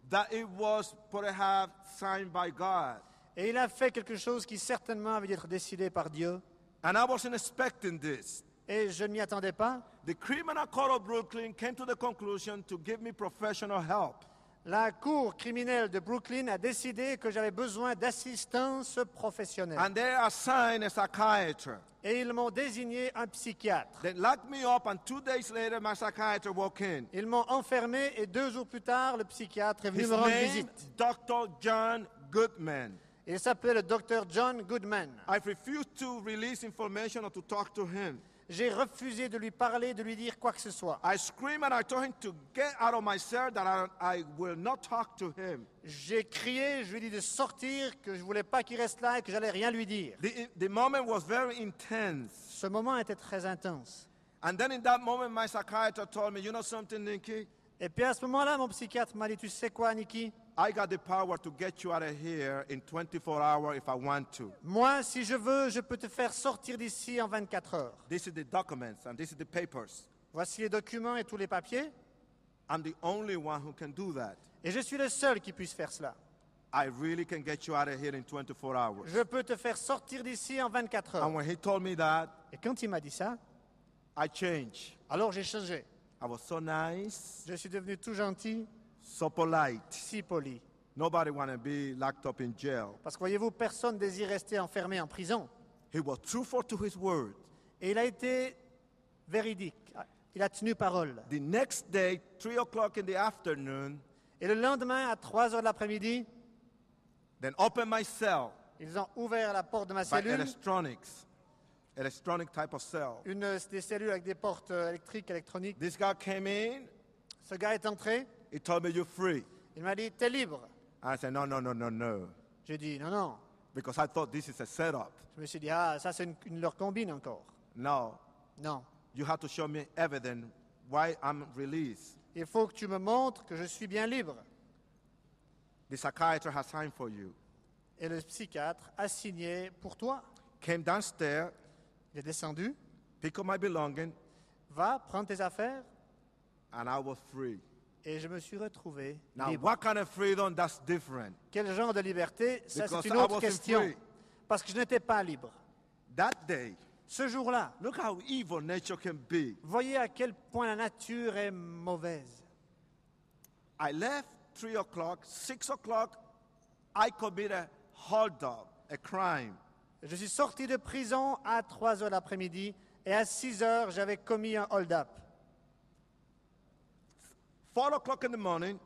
that it was perhaps signed by God. Et il a fait quelque chose qui certainement avait dû être décidé par Dieu. And I wasn't expecting this. Et je ne m'y attendais pas. The criminal court of Brooklyn came to the conclusion to give me professional help. La cour criminelle de Brooklyn a décidé que j'avais besoin d'assistance professionnelle. And they assigned a psychiatrist. Et ils m'ont désigné un psychiatre. They locked me up, and 2 days later, my psychiatrist walked in. Ils m'ont enfermé et 2 jours plus tard, le psychiatre est venu His me rendre name, visite. Dr. John Goodman. Il s'appelait le docteur John Goodman. I refused to release information or to talk to him. J'ai refusé de lui parler, de lui dire quoi que ce soit. I screamed and I told him to get out of my cell, that I will not talk to him. J'ai crié, je lui ai dit de sortir, que je ne voulais pas qu'il reste là et que j'allais rien lui dire. The moment was very intense. Ce moment était très intense. And then in that moment, my psychiatrist told me, you know something, Nicky? Et puis à ce moment-là, mon psychiatre m'a dit, tu sais quoi, Nicky? I got the power to get you out of here in 24 hours if I want to. Moi, si je veux, je peux te faire sortir d'ici en 24 heures. This is the documents and this is the papers. Voici les documents et tous les papiers. I'm the only one who can do that. Et je suis le seul qui puisse faire cela. I really can get you out of here in 24 hours. Je peux te faire sortir d'ici en 24 heures. And when he told me that, Et quand il m'a dit ça, I changed. alors j'ai changé. I was so nice, Je suis devenu tout gentil, so polite. si poli. Nobody want to be locked up in jail. Parce que voyez-vous, personne désire rester enfermé en prison. He was truthful to his word. Et il a été véridique. Il a tenu parole. The next day, 3 o'clock in the afternoon, Et le lendemain, à 3 heures de l'après-midi, then opened my cell ils ont ouvert la porte de ma by cellule, electronic type of cell. des cellules avec des portes électriques, électroniques. This guy came in, Ce gars est entré, he told me, you're free. il m'a dit, t'es libre. I said, no, no, no, no, no. J'ai dit, non, non. Because I thought this is a setup. Je me suis dit, ah, ça c'est une leur combine encore. No, Non. you have to show me evidence why I'm released. Il faut que tu me montres que je suis bien libre. The psychiatrist has signed for you. Et le psychiatre a signé pour toi. Came downstairs, Il est descendu, pick up my belongings, va, prends tes affaires. and I was free. Et je me suis retrouvé Now, libre. what kind of freedom? That's different. Quel genre de liberté? Ça, Because c'est une I autre wasn't question. free. Parce que je n'étais pas libre. That day, Ce jour-là, look how evil nature can be. voyez à quel point la nature est mauvaise. I left 3 o'clock, 6 o'clock, I committed a hold-up, a crime. Je suis sorti de prison à 3 heures l'après-midi et à 6 heures, j'avais commis un hold-up. 4 o'clock in the morning,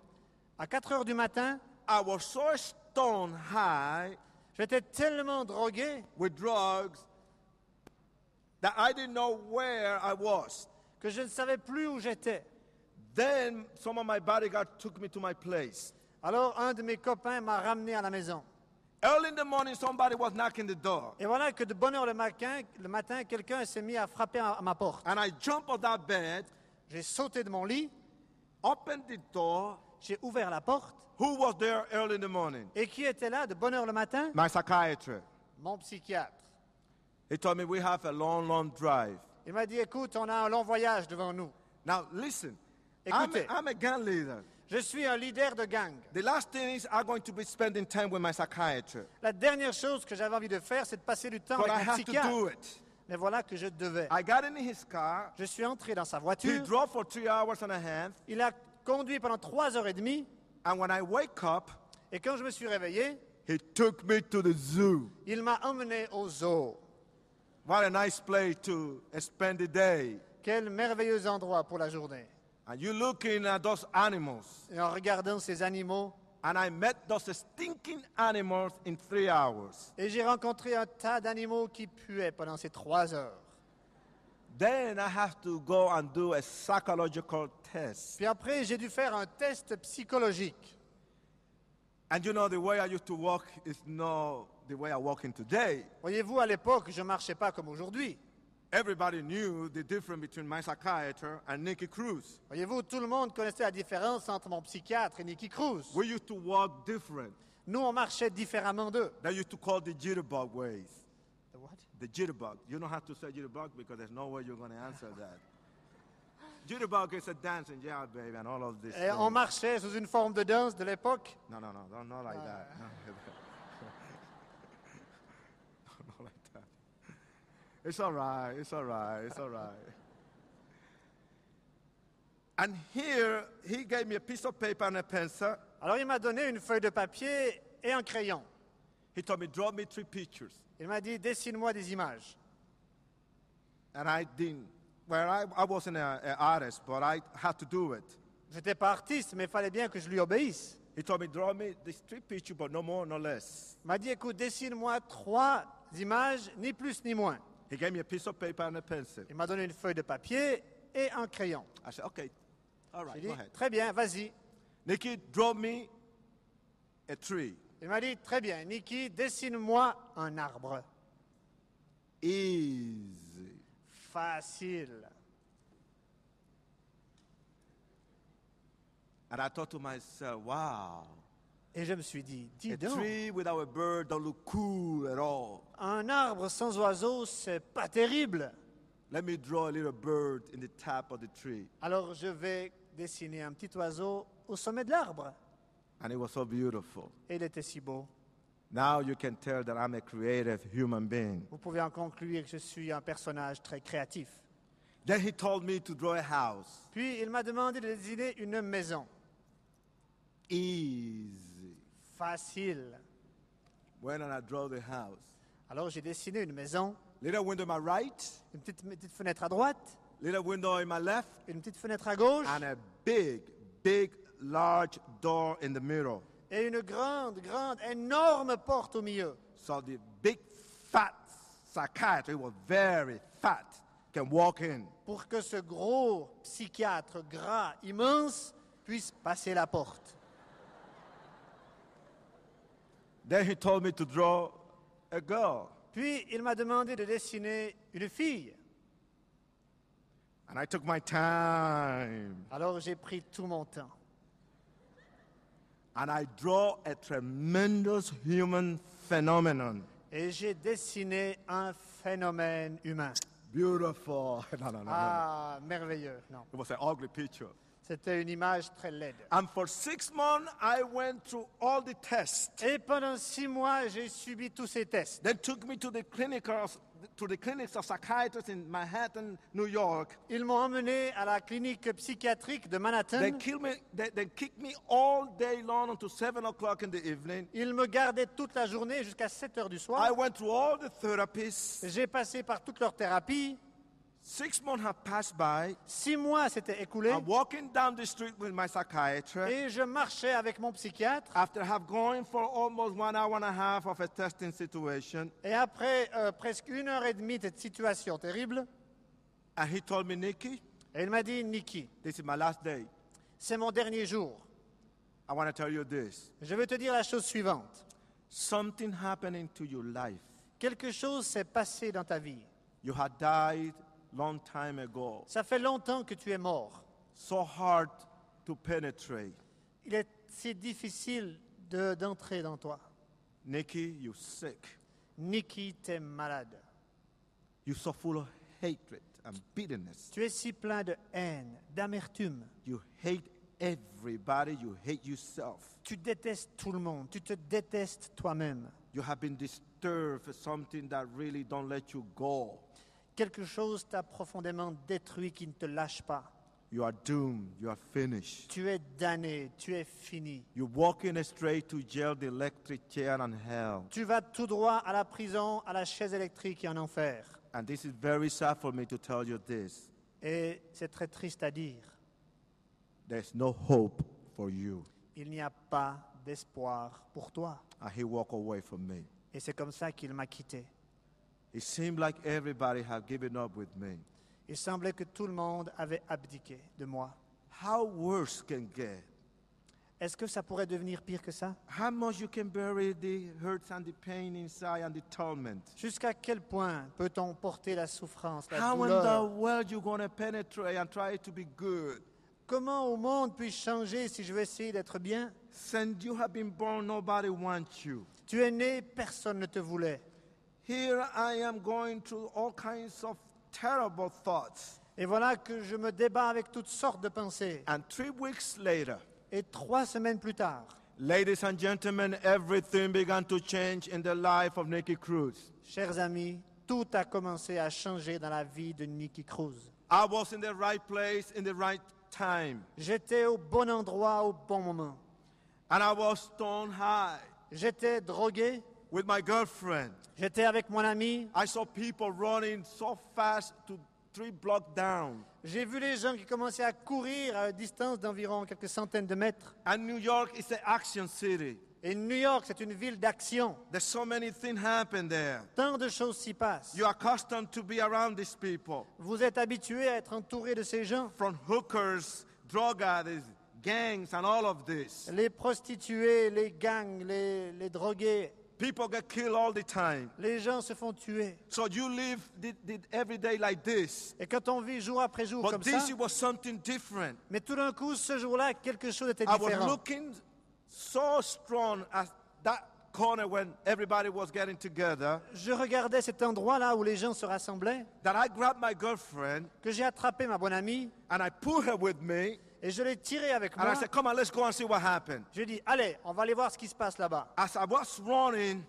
À 4 heures du matin, I was so stone high J'étais tellement drogué with drugs that I didn't know where I was. que je ne savais plus où j'étais. Then some of my bodyguards took me to my place. Alors un de mes copains m'a ramené à la maison. Early in the morning, somebody was knocking the door. Et voilà que de bonne heure le matin, quelqu'un s'est mis à frapper à ma porte. And I jumped on that bed, J'ai sauté de mon lit, opened the door. j'ai ouvert la porte. Who was there early in the morning? Et qui était là de bonne heure le matin? My psychiatrist. Mon psychiatre. He told me we have a long, long drive. Il m'a dit, écoute, on a un long voyage devant nous. Now listen, Écoutez. I'm a gang leader. Je suis un leader de gang. The last thing is I'm going to be spending time with my psychiatrist. La dernière chose que j'avais envie de faire, c'est de passer du temps But I avec mon have to psychiatre. do it. Mais voilà que je devais. I got in his car. Je suis entré dans sa He voiture. drove for 3 hours and a half. Il a conduit pendant 3h30. And when I wake up, Et quand je me suis réveillé, he took me to the zoo. il m'a emmené au zoo. What a nice place to spend the day. Quel merveilleux endroit pour la journée. And you looking at those animals. Et en regardant ces animaux, And I met those stinking animals in 3 hours. et j'ai rencontré un tas d'animaux qui puaient pendant ces 3 heures. Then I have to go and do a psychological test. Puis après, j'ai dû faire un test psychologique. And you know, the way I used to walk is not the way I'm walking today. Voyez-vous, à l'époque, je ne marchais pas comme aujourd'hui. Everybody knew the difference between my psychiatrist and Nicky Cruz. Voyez-vous, tout le monde connaissait la différence entre mon psychiatre et Nicky Cruz. We used to walk different. Nous, on marchait différemment d'eux. They used to call the jitterbug ways. The what? The jitterbug. You don't have to say jitterbug because there's no way you're going to answer that. Jitterbug is a dancing, yeah, baby, and all of this. Et on marchait sous une forme de danse de l'époque. No, not like that. No, not like that. It's all right, it's all right, it's all right. And here, he gave me a piece of paper and a pencil. Alors, il m'a donné une feuille de papier et un crayon. He told me, draw me 3 pictures. Il m'a dit, dessine-moi des images. And I didn't. Well, I wasn't an artist, but I had to do it. Je n'étais pas artiste, mais il fallait bien que je lui obéisse. He told me, draw me these 3 pictures, but no more, no less. Il m'a dit, écoute, dessine-moi 3 images, ni plus ni moins. He gave me a piece of paper and a pencil. Il m'a donné une feuille de papier et un crayon. I said, okay, all right, J'ai go dit, ahead. très bien, vas-y. Nikki, draw me a tree. Il m'a dit, très bien, Nicky, dessine-moi un arbre. Easy. Facile. And I thought to myself, wow, Et je me suis dit, dis a donc, tree without a bird don't look cool at all. un arbre sans oiseau, c'est pas terrible. Let me draw a little bird in the top of the tree. Alors je vais dessiner un petit oiseau au sommet de l'arbre. And it was so beautiful. Et il était si beau. Now you can tell that I'm a creative human being. Vous pouvez en conclure que je suis un personnage très créatif. Then he told me to draw a house. Puis il m'a demandé de dessiner une maison. Easy. Facile. When I draw the house. Alors j'ai dessiné une maison, Little window in my right, une petite fenêtre à droite, little window in my left, une petite fenêtre à gauche and a big, large door in the middle. et une grande, énorme porte au milieu. So the big, fat psychiatrist was very fat, can walk in. Pour que ce gros psychiatre gras, immense, puisse passer la porte. Then he told me to draw a girl. Puis il m'a demandé de dessiner une fille. And I took my time. Alors j'ai pris tout mon temps. And I draw a tremendous human phenomenon. Et j'ai dessiné un phénomène humain. Beautiful. No. Ah, merveilleux. Non, It was an ugly picture. c'était une image très laide. And for 6 months, I went through all the tests. Et pendant 6 mois, j'ai subi tous ces tests. They took me to the clinics of psychiatrists in Manhattan, New York. Ils m'ont emmené à la clinique psychiatrique de They Manhattan. kicked me all day long until 7 o'clock in the evening. Ils me gardaient toute la journée jusqu'à 7 heures du I soir. went through all the therapists. J'ai passé par toute leur thérapie. 6 months have passed by. 6 mois s'étaient écoulés I'm walking down the street with my psychiatrist. et je marchais avec mon psychiatre. After have going for almost 1 hour and a half of a testing situation, Et après presque 1 heure et demie de cette situation terrible, and he told me, Nicky, et il m'a dit, Nicky, this is my last day. c'est mon dernier jour. I want to tell you this. Je veux te dire la chose suivante. Something happening to your life. Quelque chose s'est passé dans ta vie. You had died long time ago. Ça fait longtemps que tu es mort. So hard to penetrate. Il est si difficile d'entrer dans toi. Nicky, you're sick. Nicky, t'es malade. You're so full of hatred and bitterness. Tu es si plein de haine, d'amertume. You hate everybody. You hate yourself. Tu détestes tout le monde. Tu te détestes toi-même. You have been disturbed for something that really don't let you go. Quelque chose t'a profondément détruit qui ne te lâche pas. You are doomed. You are finished. Tu es damné, tu es fini. You're walking straight to jail, the electric chair, and hell. Tu vas tout droit à la prison, à la chaise électrique et en enfer. And this is very sad for me to tell you this. Et c'est très triste à dire. There's no hope for you. Il n'y a pas d'espoir pour toi. And he walked away from me. Et c'est comme ça qu'il m'a quitté. It seemed like everybody had given up with me. Il semblait que tout le monde avait abdiqué de moi. How worse can get? Est-ce que ça pourrait devenir pire que ça? How much you can bury the hurts and the pain inside and the torment? Jusqu'à quel point peut-on porter la souffrance, la How in douleur? the world you going to penetrate and try to be good? Comment au monde puis-je changer si je veux essayer d'être bien? Since you have been born, nobody wants you. Tu es né, personne ne te voulait. Here I am going through all kinds of terrible thoughts. Et voilà que je me débat avec toutes sortes de pensées. And 3 weeks later, Et 3 semaines plus tard, ladies and gentlemen, everything began to change in the life of Nicky Cruz. chers amis, tout a commencé à changer dans la vie de Nicky Cruz. I was in the right place in the right time. J'étais au bon endroit au bon moment. And I was stone high J'étais drogué, with my girlfriend. j'étais avec mon ami. I saw people running so fast to 3 blocks down. J'ai vu les gens qui commençaient à courir à une distance d'environ quelques centaines de mètres. And New York is an action city. Et New York, c'est une ville d'action. There's so many things happen there. Tant de choses s'y passent. You're accustomed to be around these people. Vous êtes habitué à être entouré de ces gens. From hookers, drug addicts, gangs, and all of this. Les prostituées, les gangs, les drogués. People get killed all the time. Les gens se font tuer. So you live every day like this. Et quand on vit jour après jour But comme this ça, was something different. mais tout d'un coup, ce jour-là, quelque chose était I was différent. looking so strong at that corner when everybody was getting together Je regardais cet endroit-là où les gens se rassemblaient, that I grabbed my girlfriend que j'ai attrapé ma bonne amie, and I pulled her with me et je l'ai tirée avec and moi. I said, come on, let's go and see what happened. Je dis, allez, on va aller voir ce qui se passe là-bas. As I was running,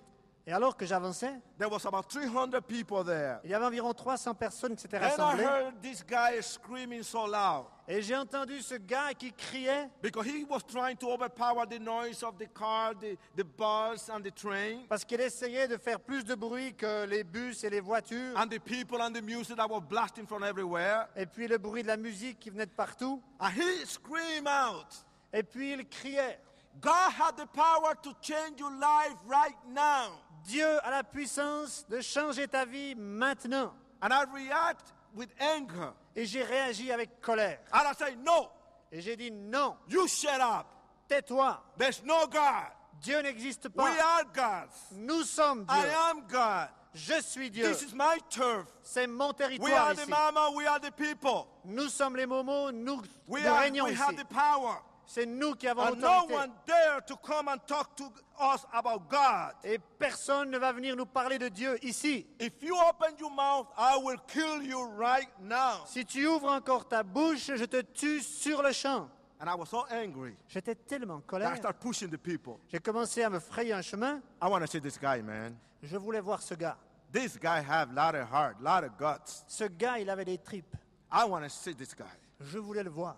Et alors que j'avançais, there was about 300 people there. il y avait environ 300 personnes qui s'étaient And I rassemblées. heard this guy screaming so loud Et j'ai entendu ce gars qui criait because he was trying to overpower the noise of the car, the bus, and the train, parce qu'il essayait de faire plus de bruit que les bus et les voitures. and the people and the music that were blasting from everywhere. Et puis le bruit de la musique qui venait de partout. And he screamed out, Et puis il criait. God had the power to change your life right now. Dieu a la puissance de changer ta vie maintenant. And I react with anger. Et j'ai réagi avec colère. And I say, no, Et j'ai dit non, you shut up. tais-toi. There's no God. Dieu n'existe We pas. are gods. Nous sommes I Dieu. am God. Je suis Dieu. This is my turf. C'est mon We territoire are the ici. mama, we are the people. Nous sommes les momos, nous We régnons have ici. the power. C'est nous qui avons And no l'autorité. one dare to come and talk to us about God. Et personne ne va venir nous parler de Dieu ici. If you open your mouth, I will kill you right now. Si tu ouvres encore ta bouche, je te tue sur le champ. And I was so angry J'étais tellement en that I colère. started pushing the people. J'ai commencé à me frayer un chemin. I want to see this guy, man. Je voulais voir ce gars. This guy have a lot of heart, a lot of guts. Ce gars, il avait des tripes. I want to see this guy. Je voulais le voir.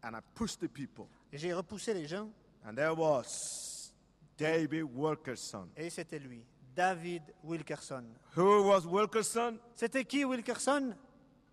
And I pushed the people. Et j'ai repoussé les gens. And there was David Wilkerson. Et c'était lui, David Wilkerson. Who was Wilkerson? C'était qui Wilkerson?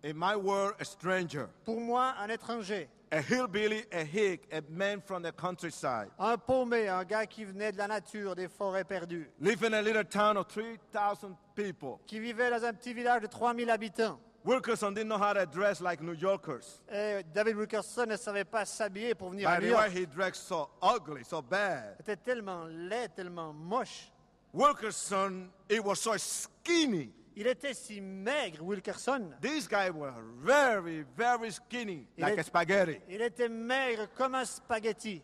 In my world, a stranger. Pour moi, un étranger. A hillbilly, a hick, a man from the countryside. Un paumé, un gars qui venait de la nature, des forêts perdues. Live in a little town of 3,000 people. Qui vivait dans un petit village de 3000 habitants. Wilkerson didn't know how to dress like New Yorkers. Et David Wilkerson ne savait pas s'habiller pour venir By à the New way, York. he dressed so ugly, so bad. C'était tellement laid, tellement moche. Wilkerson, it was so skinny. Il était si maigre, Wilkerson. These guys were very, very skinny, Il like est- a spaghetti. Il était maigre comme un spaghetti.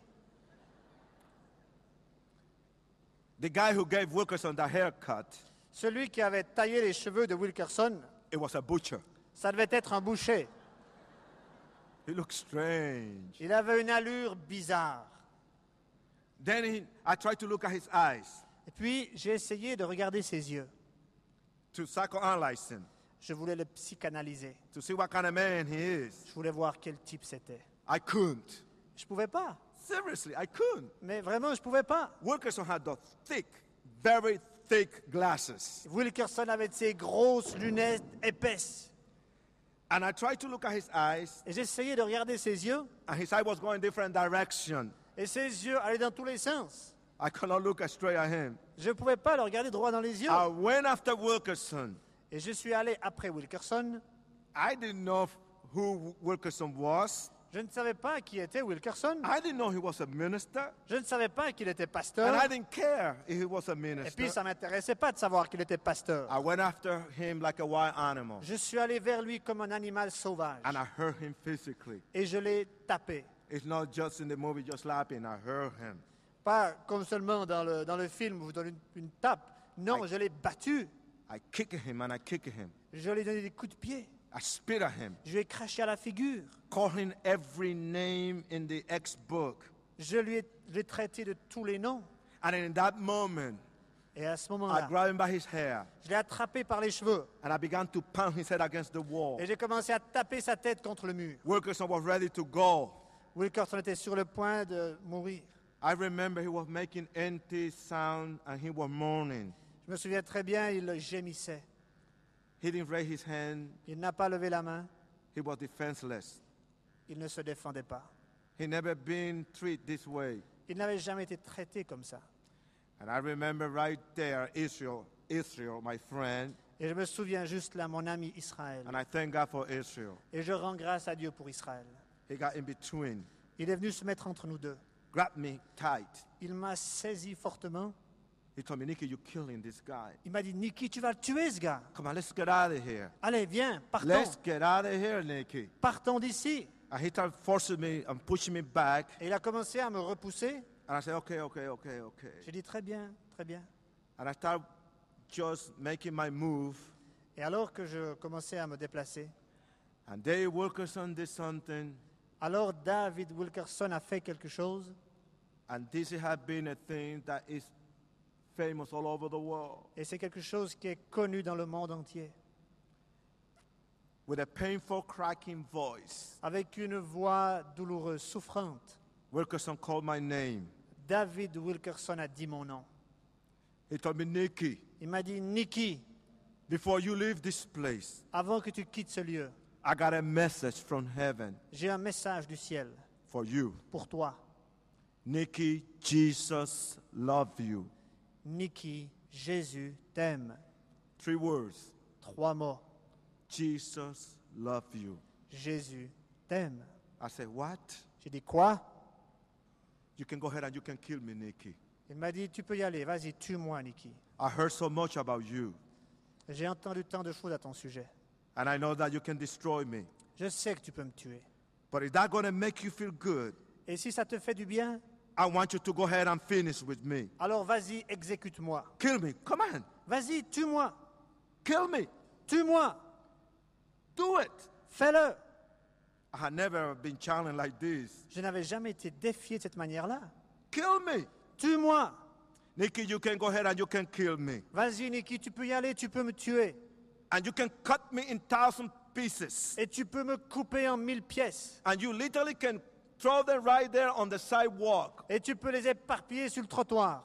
The guy who gave Wilkerson the haircut, Celui qui avait taillé les cheveux de Wilkerson, it was a butcher. ça devait être un boucher. He looked strange. Il avait une allure bizarre. Then I tried to look at his eyes Et puis, j'ai essayé de regarder ses yeux. to psychoanalyze him, Je voulais le psychanalyser. to see what kind of man he is. Je voulais voir quel type c'était. I couldn't. Je pouvais pas. Seriously, I couldn't. Mais vraiment, je pouvais pas. Wilkerson had the thick, very thick glasses. Wilkerson avait de ces grosses lunettes épaisses. And I tried to look at his eyes, Et j'essayais de regarder ses yeux. and his eye was going different direction. Et ses yeux allaient dans tous les sens. I could not look straight at him. Je ne pouvais pas le regarder droit dans les yeux. I went after Wilkerson. Et je suis allé après Wilkerson. I didn't know who Wilkerson was. Je ne savais pas qui était Wilkerson. I didn't know he was a minister. Je ne savais pas qu'il était And pasteur. I didn't care if he was a Et puis, minister. ça ne m'intéressait pas de savoir qu'il était pasteur. I went after him like a wild animal. Je suis allé vers lui comme un animal sauvage. And I hurt him physically. Et je l'ai tapé. It's not just in the movie, just slapping. I hurt him. Pas comme seulement dans le film où vous donnez une tape. Non, je l'ai battu. I kicked him and I kicked him. Je lui ai donné des coups de pied. I spit at him. Je lui ai craché à la figure. Calling every name in the ex-book. Je l'ai traité de tous les noms. And in that moment, Et à ce I moment-là, grabbed him by his hair je l'ai attrapé par les cheveux. and I began to pound his head against the wall. Et j'ai commencé à taper sa tête contre le mur. Wilkerson was ready to go. Wilkerson était sur le point de mourir. I remember he was making empty sound and he was moaning. Je me souviens très bien, il gémissait. He didn't raise his hand. Il n'a pas levé la main. He was defenseless. Il ne se défendait pas. He never been treated this way. Il n'avait jamais été traité comme ça. And I remember right there, Israel, my friend, Et je me souviens juste là, mon ami Israël. and I thank God for Israel. Et je rends grâce à Dieu pour Israël. He got in between, Il est venu se mettre entre nous deux. grabbed me tight. Il m'a saisi fortement. He told me, Nicky, you're killing this guy. Il m'a dit, Nicky, tu vas le tuer, ce gars. Come on, let's get out of here. Allez, viens, partons. Let's get out of here, Nicky. Partons d'ici. And he started forcing me and pushing me back. Et il a commencé à me repousser. And I said, okay. J'ai dit, très bien, très bien. And I started just making my move. Et alors que je commençais à me déplacer, And Dave Wilkerson did something. alors David Wilkerson a fait quelque chose. And this has been a thing that is famous all over the world. Et c'est quelque chose qui est connu dans le monde entier. With a painful, cracking voice, Avec une voix douloureuse, souffrante, Wilkerson called my name. David Wilkerson a dit mon nom. He told me, Nicky, Il m'a dit, Nicky, before you leave this place, avant que tu quittes ce lieu, I got a message from heaven j'ai un message du ciel for you. pour toi. Nicky, Jesus love you. Nicky, Jésus t'aime. 3 words. 3 mots. Jesus love you. Jésus t'aime. I said, what? J'ai dit quoi? You can go ahead and you can kill me, Nicky. Il m'a dit, tu peux y aller, vas-y, tue-moi, Nicky. I heard so much about you. J'ai entendu tant de choses à ton sujet. And I know that you can destroy me. Je sais que tu peux me tuer. But is that going to make you feel good? Et si ça te fait du bien, I want you to go ahead and finish with me. alors vas-y, exécute-moi. Kill me. Come on. Vas-y, tue-moi. Kill me. Tue-moi. Do it. Fais-le. I had never been challenged like this. Je n'avais jamais été défié de cette manière-là. Kill me. Tue-moi. Nicky, you can go ahead and you can kill me. Vas-y, Nicky, tu peux y aller, tu peux me tuer. And you can cut me in 1,000 pieces. Et tu peux me couper en 1000 pièces. And you literally can throw them right there on the sidewalk. Et tu peux les éparpiller sur le trottoir.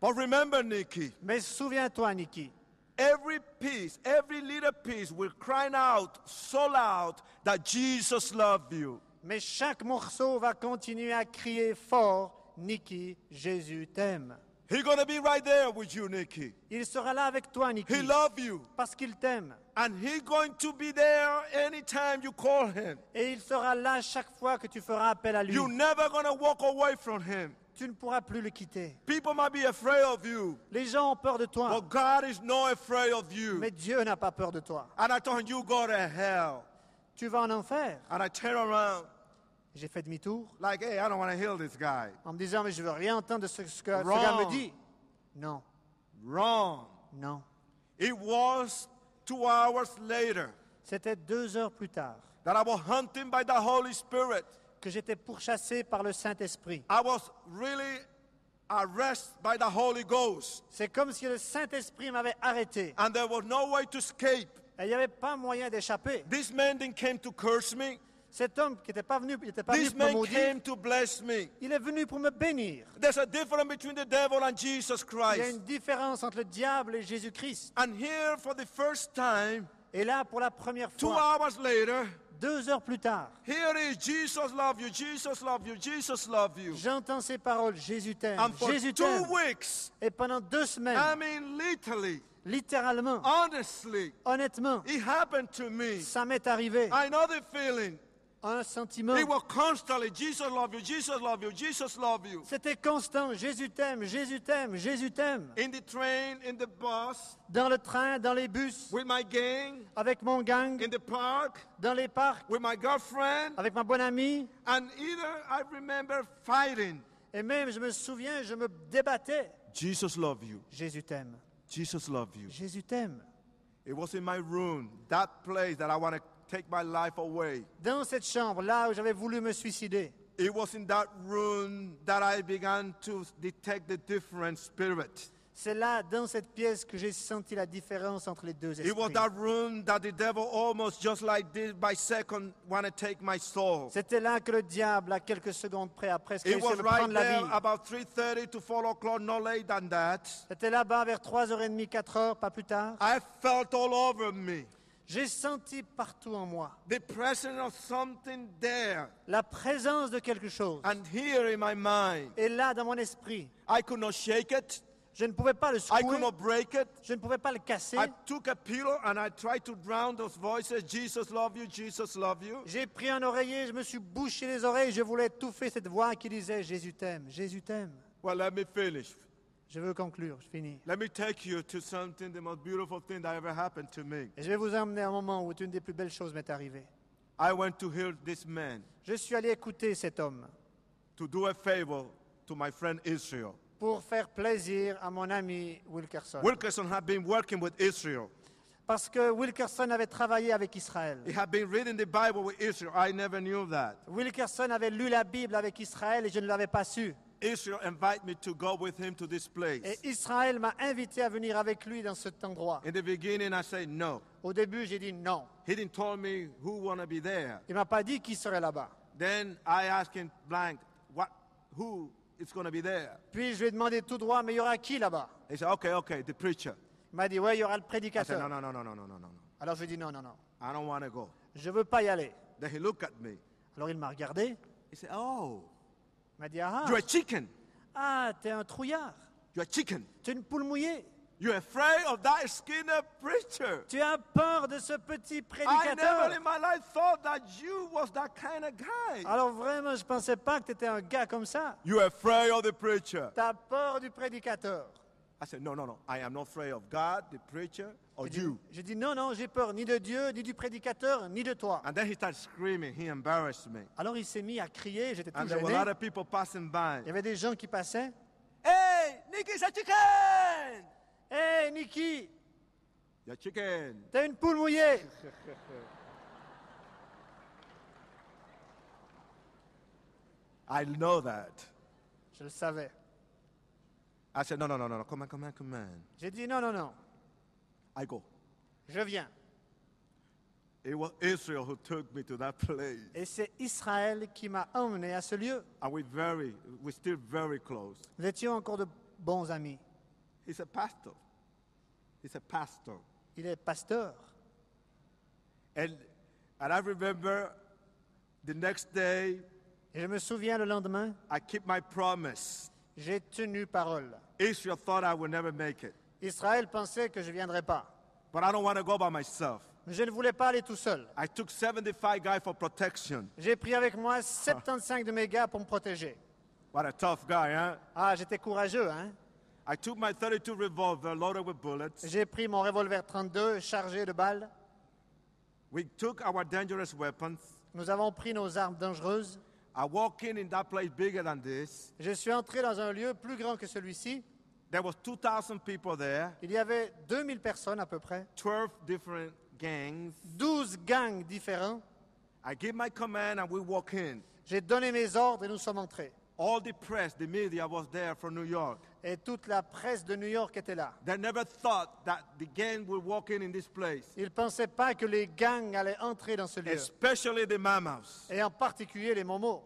But remember, Nicky, Mais souviens-toi, Nicky, every every piece, every little piece will cry out so loud that Jesus loved you. Mais chaque morceau va continuer à crier fort, Nikki, Jésus t'aime. He's going to be right there with you, Nikki. Il sera là avec toi, Nikki, He loves you. parce qu'il t'aime. And he's going to be there anytime you call him. Et il sera là chaque fois que tu feras appel à lui. You're never going to walk away from him. Tu ne pourras plus le quitter. People might be afraid of you, Les gens ont peur de toi, but God is not afraid of you. mais Dieu n'a pas peur de toi. And I told him, you go to hell. Tu vas en enfer. And I turn around J'ai fait demi-tour like, hey, I don't want to heal this guy. en me disant, mais je veux rien entendre de ce que ce gars Wrong. me dit. Non, Wrong. non. It was 2 hours later C'était 2 heures plus tard that I was hunted by the Holy Spirit. que j'étais pourchassé par le Saint-Esprit. I was really arrested by the Holy Ghost. C'est comme si le Saint-Esprit m'avait arrêté. And there was no way to escape. Et il n'y avait pas moyen d'échapper. This man didn't came to curse me. Cet homme qui n'était pas venu, il était pas This venu pour me man maudire, came to bless me. il est venu pour me bénir. There's a difference between the devil and Jesus Il y a Christ. une différence entre le diable et Jésus-Christ. And here, for the first time, Et là, pour la première 2 fois, hours later, 2 heures plus tard, here is Jesus love you, Jesus love you, Jesus love you. j'entends ces paroles, Jésus t'aime, And for Jésus 2 t'aime. weeks, Et pendant 2 semaines, I mean literally, littéralement, honestly, honnêtement, it happened to me. ça m'est arrivé. I know the feeling. Un sentiment. It was constantly, Jesus love you, Jesus love you, Jesus love you. C'était constant. Jésus t'aime, Jésus t'aime, Jésus t'aime. In the train, in the bus, Dans le train, dans les bus, with my gang, avec mon gang, in the park, dans les parcs, with my girlfriend, avec ma bonne amie. and either I remember fighting. Et même, je me souviens, je me débattais. Jesus love you, Jésus t'aime, Jesus love you. Jésus t'aime. It was in my room, that place that I want to take my life away. Dans cette chambre, là où j'avais voulu me suicider, It was in that room that I began to detect the different spirits. c'est là, dans cette pièce, que j'ai senti la différence entre les deux It was esprits. that room that the devil almost just like this by second want to take my soul. C'était là que le diable, à quelques secondes près, a presque It réussi à was me right prendre la there vie. about 3:30 to 4 o'clock, no later than that. C'était là-bas vers 3h30, 4h, pas plus tard. I felt all over me J'ai senti partout en moi the presence of something there. la présence de quelque chose. And here in my mind, Et là, dans mon esprit, I could not shake it. je ne pouvais pas le I could secouer, not break it. je ne pouvais pas le casser. I took a pillow and I tried to drown those voices. Jesus love you, Jesus love you. J'ai pris un oreiller, je me suis bouché les oreilles, je voulais étouffer cette voix qui disait « Jésus t'aime, Jésus t'aime Well, let me finish. ». Je veux conclure, je finis. Let me take you to something, the most beautiful thing that ever happened to me. Et je vais vous emmener à un moment où une des plus belles choses m'est arrivée. I went to hear this man Je suis allé écouter cet homme to do a favor to my friend Israel. pour faire plaisir à mon ami Wilkerson. Wilkerson had been working with Israel. Parce que Wilkerson avait travaillé avec Israël. He had been reading the Bible with Israel. I never knew that. Wilkerson avait lu la Bible avec Israël et je ne l'avais pas su. Israel invited me to go with him to this place. Et Israël m'a invité à venir avec lui dans cet endroit. In the beginning, I said no. Au début, j'ai dit non. He didn't tell me who wanna be there. Il m'a pas dit qui serait là-bas. Then I asked him blank, who is gonna be there? Puis je lui ai demandé tout droit, mais il y aura qui là-bas? He said, okay, the preacher. Il m'a dit, ouais, il y aura le I said, prédicateur. no. Alors je lui ai dit, non. I don't wanna go. Je veux pas y aller. Then he looked at me. Alors il m'a regardé. He said, oh, Il m'a dit, ah, you're a chicken. t'es un trouillard. You're a chicken. Tu es une poule mouillée. You're afraid of that skinny preacher. Tu as peur de ce petit I prédicateur. never in my life thought that you was that kind of guy. Alors vraiment, je pensais pas que tu étais un gars comme ça. You're afraid of the preacher. Tu as peur du prédicateur. I said, no. I am not afraid of God, the preacher, or you. J'ai dit, non, j'ai peur ni de Dieu, ni du prédicateur, ni de toi. And then he started screaming. He embarrassed me. Alors il s'est mis à crier, j'étais tout And there were a gêné. lot of people passing by. Il y avait des gens qui passaient. Hey, Nicky's a chicken! Hé, Nicky, You're a chicken. t'es une poule mouillée. I know that. Je le savais. I said, no. Come on. J'ai dit, non, I go. je viens. It was Israel who took me to that place. Et c'est Israël qui m'a emmené à ce lieu. And we're still very close. Nous étions encore de bons amis. He's a pastor. Il est pasteur. And I remember the next day, Et je me souviens le lendemain, I keep my promise. j'ai tenu parole. Israel thought I would never make it. Israël pensait que je ne viendrais pas. But I don't want to go by myself. Mais je ne voulais pas aller tout seul. I took 75 guys for protection. J'ai pris avec moi 75 de mes gars pour me protéger. What a tough guy, huh? Ah, j'étais courageux, hein? I took my 32 revolver loaded with bullets. J'ai pris mon revolver 32 chargé de balles. We took our dangerous weapons. Nous avons pris nos armes dangereuses. I walked in that place bigger than this. Je suis entré dans un lieu plus grand que celui-ci. There was 2,000 people there, Il y avait 2000 personnes à peu près, 12 different gangs. 12 gangs différents. I gave my command and we walk in. J'ai donné mes ordres et nous sommes entrés. All the press, the media was there from New York. Et toute la presse de New York était là. They never thought that the gang would walk in this place, Ils ne pensaient pas que les gangs allaient entrer dans ce lieu. especially the Mammals. Et en particulier les momos.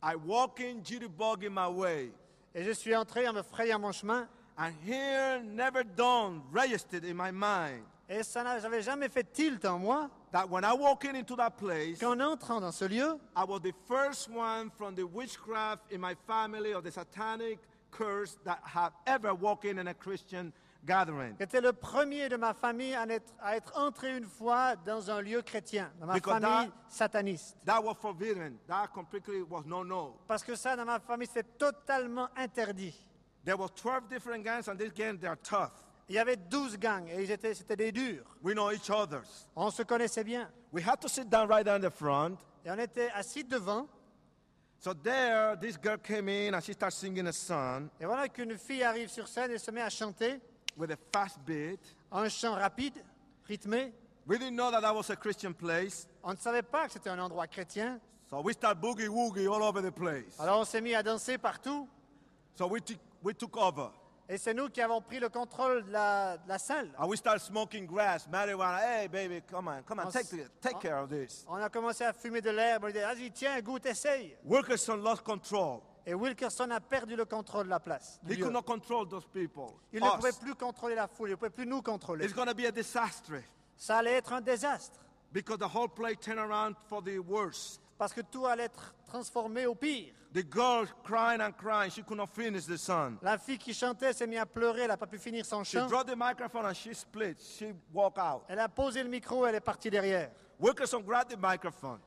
I walk in, jitterbugging my way, Et je suis entré en me frayant mon chemin. and here never dawned, registered in my mind, Et j'avais jamais fait tilt en moi that when I walk in into that place, qu'en entrant dans ce lieu, I was the first one from the witchcraft in my family or the satanic curse that have ever walked in a Christian gathering. j'étais le premier de ma famille à être entré une fois dans un lieu chrétien, dans ma Because famille sataniste. That was forbidden. That completely was no. Parce que ça, dans ma famille, c'est totalement interdit. There were 12 different gangs, and these gangs, they are tough. Il y avait 12 gangs et c'était des durs. We know each other's. On se connaissait bien. We had to sit down right down the front. Et on était assis devant. So there, this girl came in and she started singing a song Et voilà qu'une fille arrive sur scène et se met à chanter with a fast beat. un chant rapide, rythmé. We didn't know that that was a Christian place. On ne savait pas que c'était un endroit chrétien. So we start boogie woogie all over the place. Alors on s'est mis à danser partout. So we took over. Et c'est nous qui avons pris le contrôle de la salle. And we started smoking grass, marijuana. Hey, baby, come on, On take care of this. On a commencé à fumer de l'herbe. On lui dit, vas-y, tiens, goûte, essaye. Wilkerson lost control. Et Wilkerson a perdu le contrôle de la place. du He lieu. could not control those people. Il ne Us. pouvait plus contrôler la foule. Il ne pouvait plus nous contrôler. It's going to be a disaster Ça allait être un désastre. because the whole place turned around for the worst. Parce que tout allait être transformé au pire. The girl crying and crying. She could not finish the song. La fille qui chantait s'est mise à pleurer. Elle n'a pas pu finir son She chant. dropped the microphone and she split. She walked out. Elle a posé le micro. Elle est partie derrière. Wilkerson grabbed the microphone.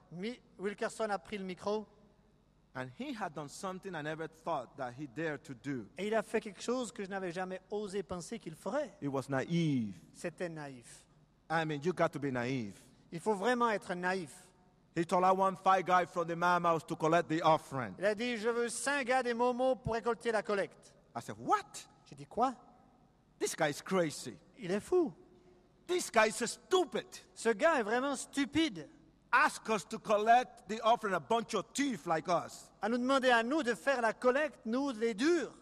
Wilkerson a pris le micro. And he had done something I never thought that he dared to do. Et il a fait quelque chose que je n'avais jamais osé penser qu'il ferait. It was naive. C'était naïf. I mean, you got to be naive. Il faut vraiment être naïf. He told, I want 5 guys from the Mammals to collect the offering. Il a dit, je veux 5 gars des momos pour récolter la collecte. I said, what? J'ai dit, quoi? This guy is crazy. Il est fou. This guy is stupid. Ce gars est vraiment stupide. Ask us to collect the offering, a bunch of thieves like us. À nous demander à nous de faire la collecte, nous, les durs.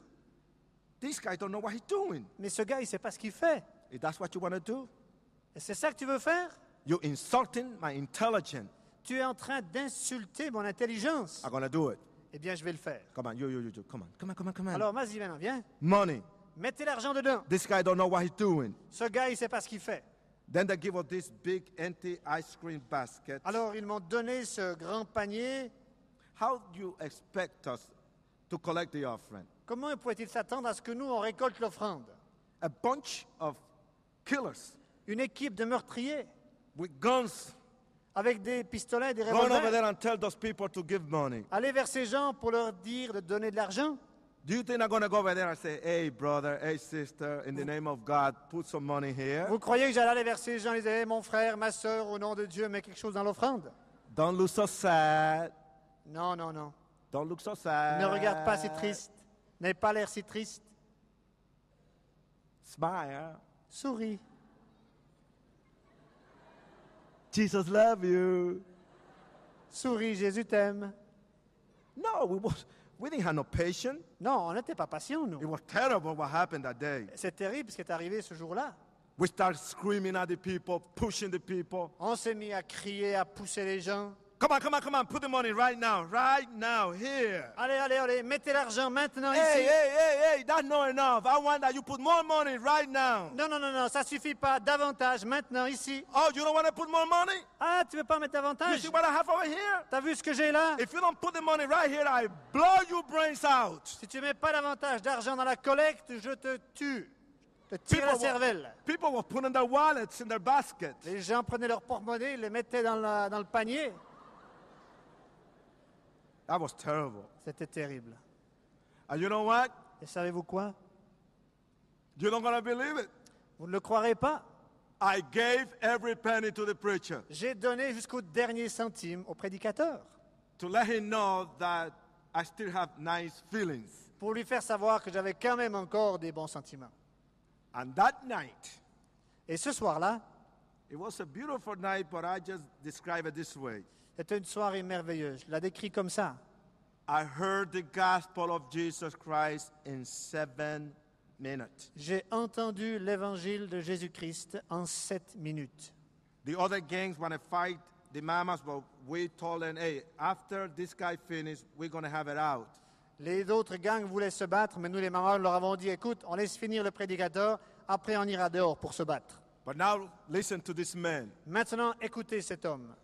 This guy don't know what he's doing. Mais ce gars, il ne sait pas ce qu'il fait. If that's what you want to do, Et c'est ça que tu veux faire? you're insulting my intelligence. Tu es en train d'insulter mon intelligence. I'm going to do it. Eh bien, je vais le faire. Come on, you. Come on. Alors, vas-y maintenant, viens. Money. Mettez l'argent dedans. This guy don't know what he's doing. Ce gars, il ne sait pas ce qu'il fait. Then they give us this big empty ice cream basket. Alors, ils m'ont donné ce grand panier. How do you expect us to collect the offering? Comment pouvait-il s'attendre à ce que nous, on récolte l'offrande? A bunch of killers Une équipe de meurtriers with guns avec des pistolets et des run over revolvers. there and tell those people to give money. Aller vers ces gens pour leur dire de donner de l'argent. Do you think I'm going to go over there and say, hey, brother, hey, sister, in the name of God, put some money here? Vous croyez que j'allais aller vers ces gens et dire, hey, mon frère, ma soeur, au nom de Dieu, mets quelque chose dans l'offrande? Don't look so sad. Non, non, non. Don't look so sad. Ne regarde pas si triste. N'aie pas l'air si triste. Smile. Souris. Jesus love you. Souris, Jésus t'aime. No, we didn't have no patience. Non, on n'était pas patients, It nous. was terrible what happened that day. C'est terrible ce qui est arrivé ce jour-là. We started screaming at the people, pushing the people. On s'est mis à crier, à pousser les gens. Come on, put the money right now, here. Allez, allez, allez, mettez l'argent maintenant Hey, ici. hey, that's not enough. I want that you put more money right now. Non, non, non, non, ça suffit pas. Davantage maintenant ici. Oh, you don't want to put more money? Ah, tu veux pas mettre You davantage? see what I have over here? T'as vu ce que j'ai là? If you don't put the money right here, I blow your brains out. Si tu mets pas davantage d'argent dans la collecte, je te tue. Je te tire la cervelle. People were putting their wallets in their basket. Les gens prenaient leur porte-monnaie, ils les mettaient dans le panier. That was terrible. C'était terrible. And you know what? Et savez-vous quoi? You're not going to believe it. Vous ne le croirez pas? I gave every penny to the preacher J'ai donné jusqu'au dernier centime au prédicateur to let him know that I still have nice feelings. pour lui faire savoir que j'avais quand même encore des bons sentiments. And that night, Et ce soir-là, it was a beautiful night, but I just describe it this way. c'était une soirée merveilleuse. Je la décris comme ça. I heard the gospel of Jesus Christ in 7 minutes. J'ai entendu l'évangile de Jésus-Christ en 7 minutes. The other gangs want to fight the mamas, but we told them, hey, after this guy finished, we're going to have it out. Les autres gangs voulaient se battre, mais nous, les mamans, leur avons dit, écoute, on laisse finir le prédicateur, après on ira dehors pour se battre. But now listen to this man. Maintenant, écoutez cet homme.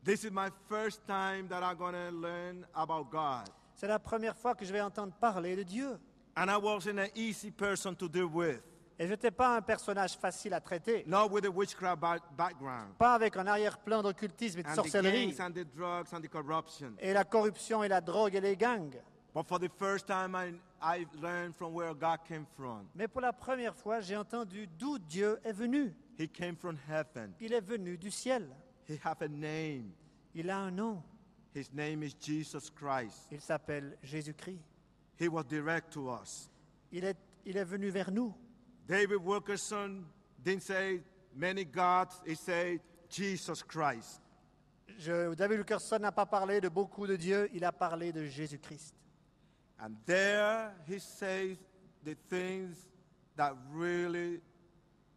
This is my first time that I'm going to learn about God. C'est la première fois que je vais entendre parler de Dieu. And I wasn't an easy person to deal with. Et je n'étais pas un personnage facile à traiter. Not with a witchcraft background. Pas avec un arrière-plan d'occultisme et de And the sorcellerie. gangs and the drugs and the corruption. Et la corruption et la drogue et les gangs. But for the first time, I learned from where God came from. Mais pour la première fois, j'ai entendu d'où Dieu est venu. He came from heaven. Il est venu du ciel. He have a name. Il a un nom. His name is Jesus Christ. Il s'appelle Jésus-Christ. He was direct to us. Il est venu vers nous. David Wilkerson didn't say many gods. He said Jesus Christ. David Wilkerson n'a pas parlé de beaucoup de dieux, il a parlé de Jésus-Christ. And there he says the things that really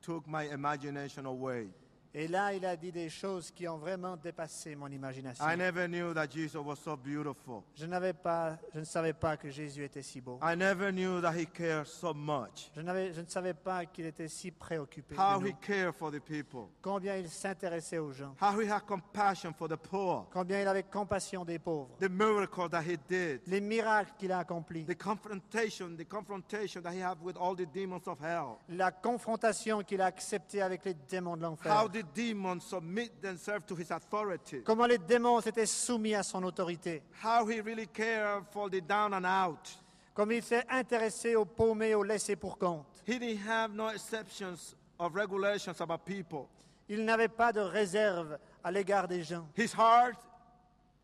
took my imagination away. Et là, il a dit des choses qui ont vraiment dépassé mon imagination. I never knew that Jesus was so beautiful. Je ne savais pas que Jésus était si beau. I never knew that he cared so much. Je ne savais pas qu'il était si préoccupé How de he nous. cared for the people. Combien il s'intéressait aux gens. How he had compassion for the poor. Combien il avait compassion des pauvres. The miracles that he did. Les miracles qu'il a accomplis. The confrontation that he had with all the demons of hell. La confrontation qu'il a acceptée avec les démons de l'enfer. How the demons submit themselves to his authority. Comment les démons s'étaient soumis à son autorité. How he really cared for the down and out. Comme il s'est intéressé aux paumés, aux laissés pour compte. He didn't have no exceptions of regulations about people. Il n'avait pas de réserve à l'égard des gens. His heart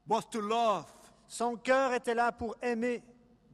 was to love Son cœur était là pour aimer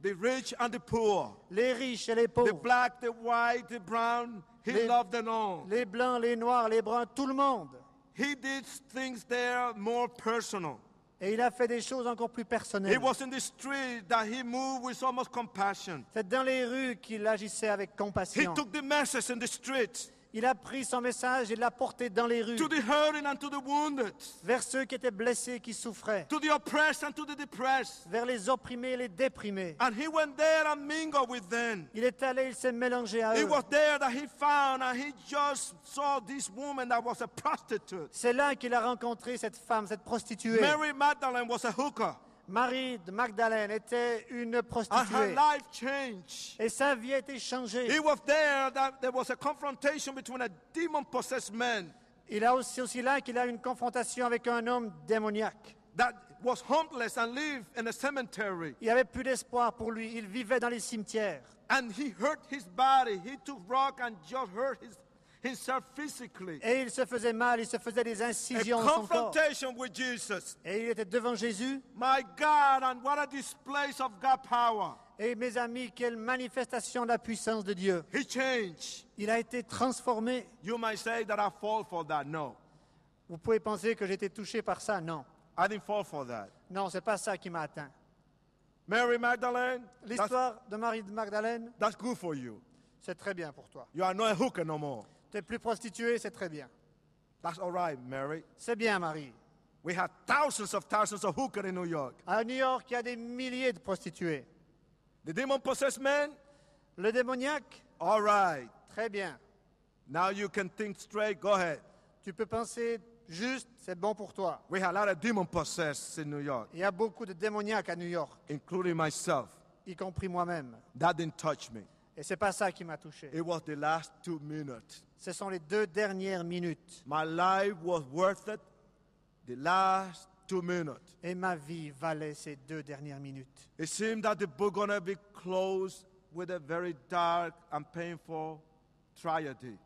the rich and the poor, les riches et les the pauvres, black, the white, the brown. He Les- loved them all. les blancs, les noirs, les bruns, tout le monde. He did things there more personal. Et il a fait des choses encore plus It personnelles. was in the street that he moved with so much compassion. C'est dans les rues qu'il agissait avec He compassion. took the message in the streets Il a pris son message et l'a porté dans les rues, to the hurting and to the wounded, vers ceux qui étaient blessés, qui souffraient, to the oppressed and to the depressed. vers les opprimés et les déprimés. And he went there and mingled with them. Il est allé, il s'est mélangé à It eux. was there that he found, and he just saw this woman that was a prostitute. C'est là qu'il a rencontré cette femme, cette prostituée. Mary Magdalene was a hooker, Marie de Magdalène était une and her prostituée. life changed. Et sa vie a été changée. It was there that there was a confrontation between a demon-possessed man Il a aussi là qu'il a eu une confrontation avec un homme démoniaque. that was homeless and lived in a cemetery. Il n'y avait plus d'espoir pour lui. Il vivait dans les cimetières. And he hurt his body. He took rock and just hurt himself physically. Et il se faisait mal, il se faisait des A incisions dans son corps. confrontation with Jesus. Et il était devant Jésus. My God, and what a display of God power. Et mes amis, quelle manifestation de la puissance de Dieu. He changed. Il a été transformé. You might say that I fall for that. No, Vous pouvez penser que j'ai été touché par ça. Non. I didn't fall for that. Non, c'est pas ça qui m'a atteint. Mary Magdalene, L'histoire de Marie de Magdalène, that's good for you. c'est très bien pour toi. You are not a hooker no more. Tu n'es plus prostituée, c'est très bien. That's all right, Mary. C'est bien, Marie. We have thousands of hookers in New York. À New York, il y a des milliers de prostituées. The demon-possessed man? Le démoniaque? All right. Très bien. Now you can think straight. Go ahead. Tu peux penser juste, c'est bon pour toi. We have a lot of demon-possessed in New York, Il y a beaucoup de démoniaques à New York, including myself. y compris moi-même. That didn't touch me. Et c'est pas ça qui m'a touché. It was the last 2 minutes. Ce sont les 2 dernières minutes. My life was worth it. The last 2 minutes. Et ma vie valait ces 2 dernières minutes. It seemed that the book gonna be closed with a very dark and painful tragedy.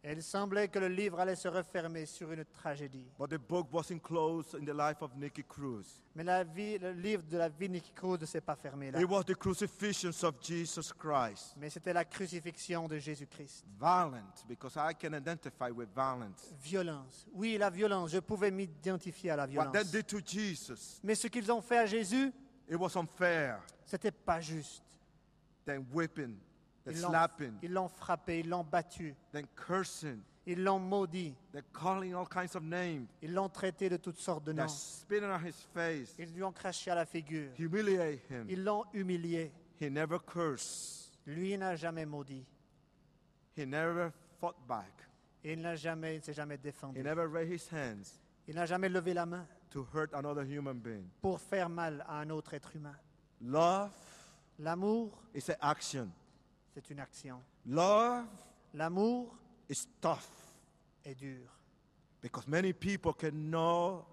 Et il semblait que le livre allait se refermer sur une tragédie. But the book wasn't closed in the life of Nikki Cruz. Mais le livre de la vie de Nicky Cruz ne s'est pas fermé là. It was the crucifixion of Jesus Christ. Mais c'était la crucifixion de Jésus-Christ. Violent, because I can identify with violence. Violence. Oui, la violence. Je pouvais m'identifier à la What violence. they did to Jesus, Mais ce qu'ils ont fait à Jésus, it was unfair. c'était pas juste. Then whipping, then Ils l'ont- slapping, Ils l'ont frappé, ils l'ont battu, then cursing, ils l'ont maudit, then calling all kinds of names, ils l'ont traité de toutes sortes de then noms. spitting on his face, Ils lui ont craché à la figure, humiliate him. ils l'ont humilié. He never cursed. Lui n'a jamais maudit, He never fought back. et il ne s'est jamais He défendu. never raised his hands Il n'a jamais levé la main to hurt another human being. pour faire mal à un autre être humain. Love L'amour, is an action. c'est une action. Love L'amour is tough est dur. because many people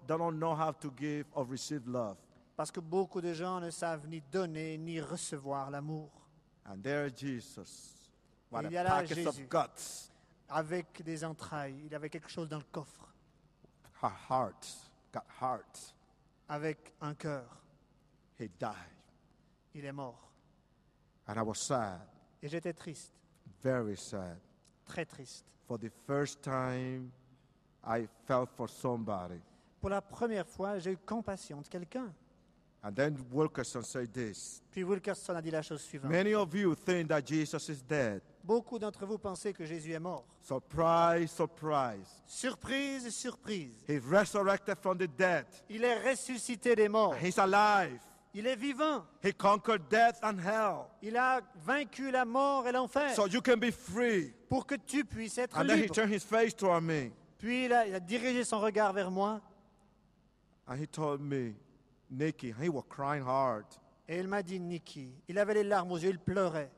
don't know how to give or receive love. Parce que beaucoup de gens ne savent ni donner ni recevoir l'amour. And there Jesus, what Il y a a là package of Jésus. guts. Avec des entrailles, il avait quelque chose dans le coffre. Her heart got heart. Avec un cœur, He died. il est mort. And I was sad, Et j'étais triste, very sad. très triste. For the first time, I felt for somebody. Pour la première fois, j'ai eu compassion de quelqu'un. And then Wilkerson said this. Puis Wilkerson a dit la chose suivante. Many of you think that Jesus is dead. Beaucoup d'entre vous pensez que Jésus est mort. Surprise, surprise. Surprise, surprise. He resurrected from the dead. Il est ressuscité des morts. He's alive. Il est vivant. He conquered death and hell. Il a vaincu la mort et l'enfer So you can be free. pour que tu puisses être And then he libre. turned his face toward me. Puis il a dirigé son regard vers moi And he told me, Nikki, he was crying hard. et il m'a dit, Nicky, il avait les larmes aux yeux, il pleurait.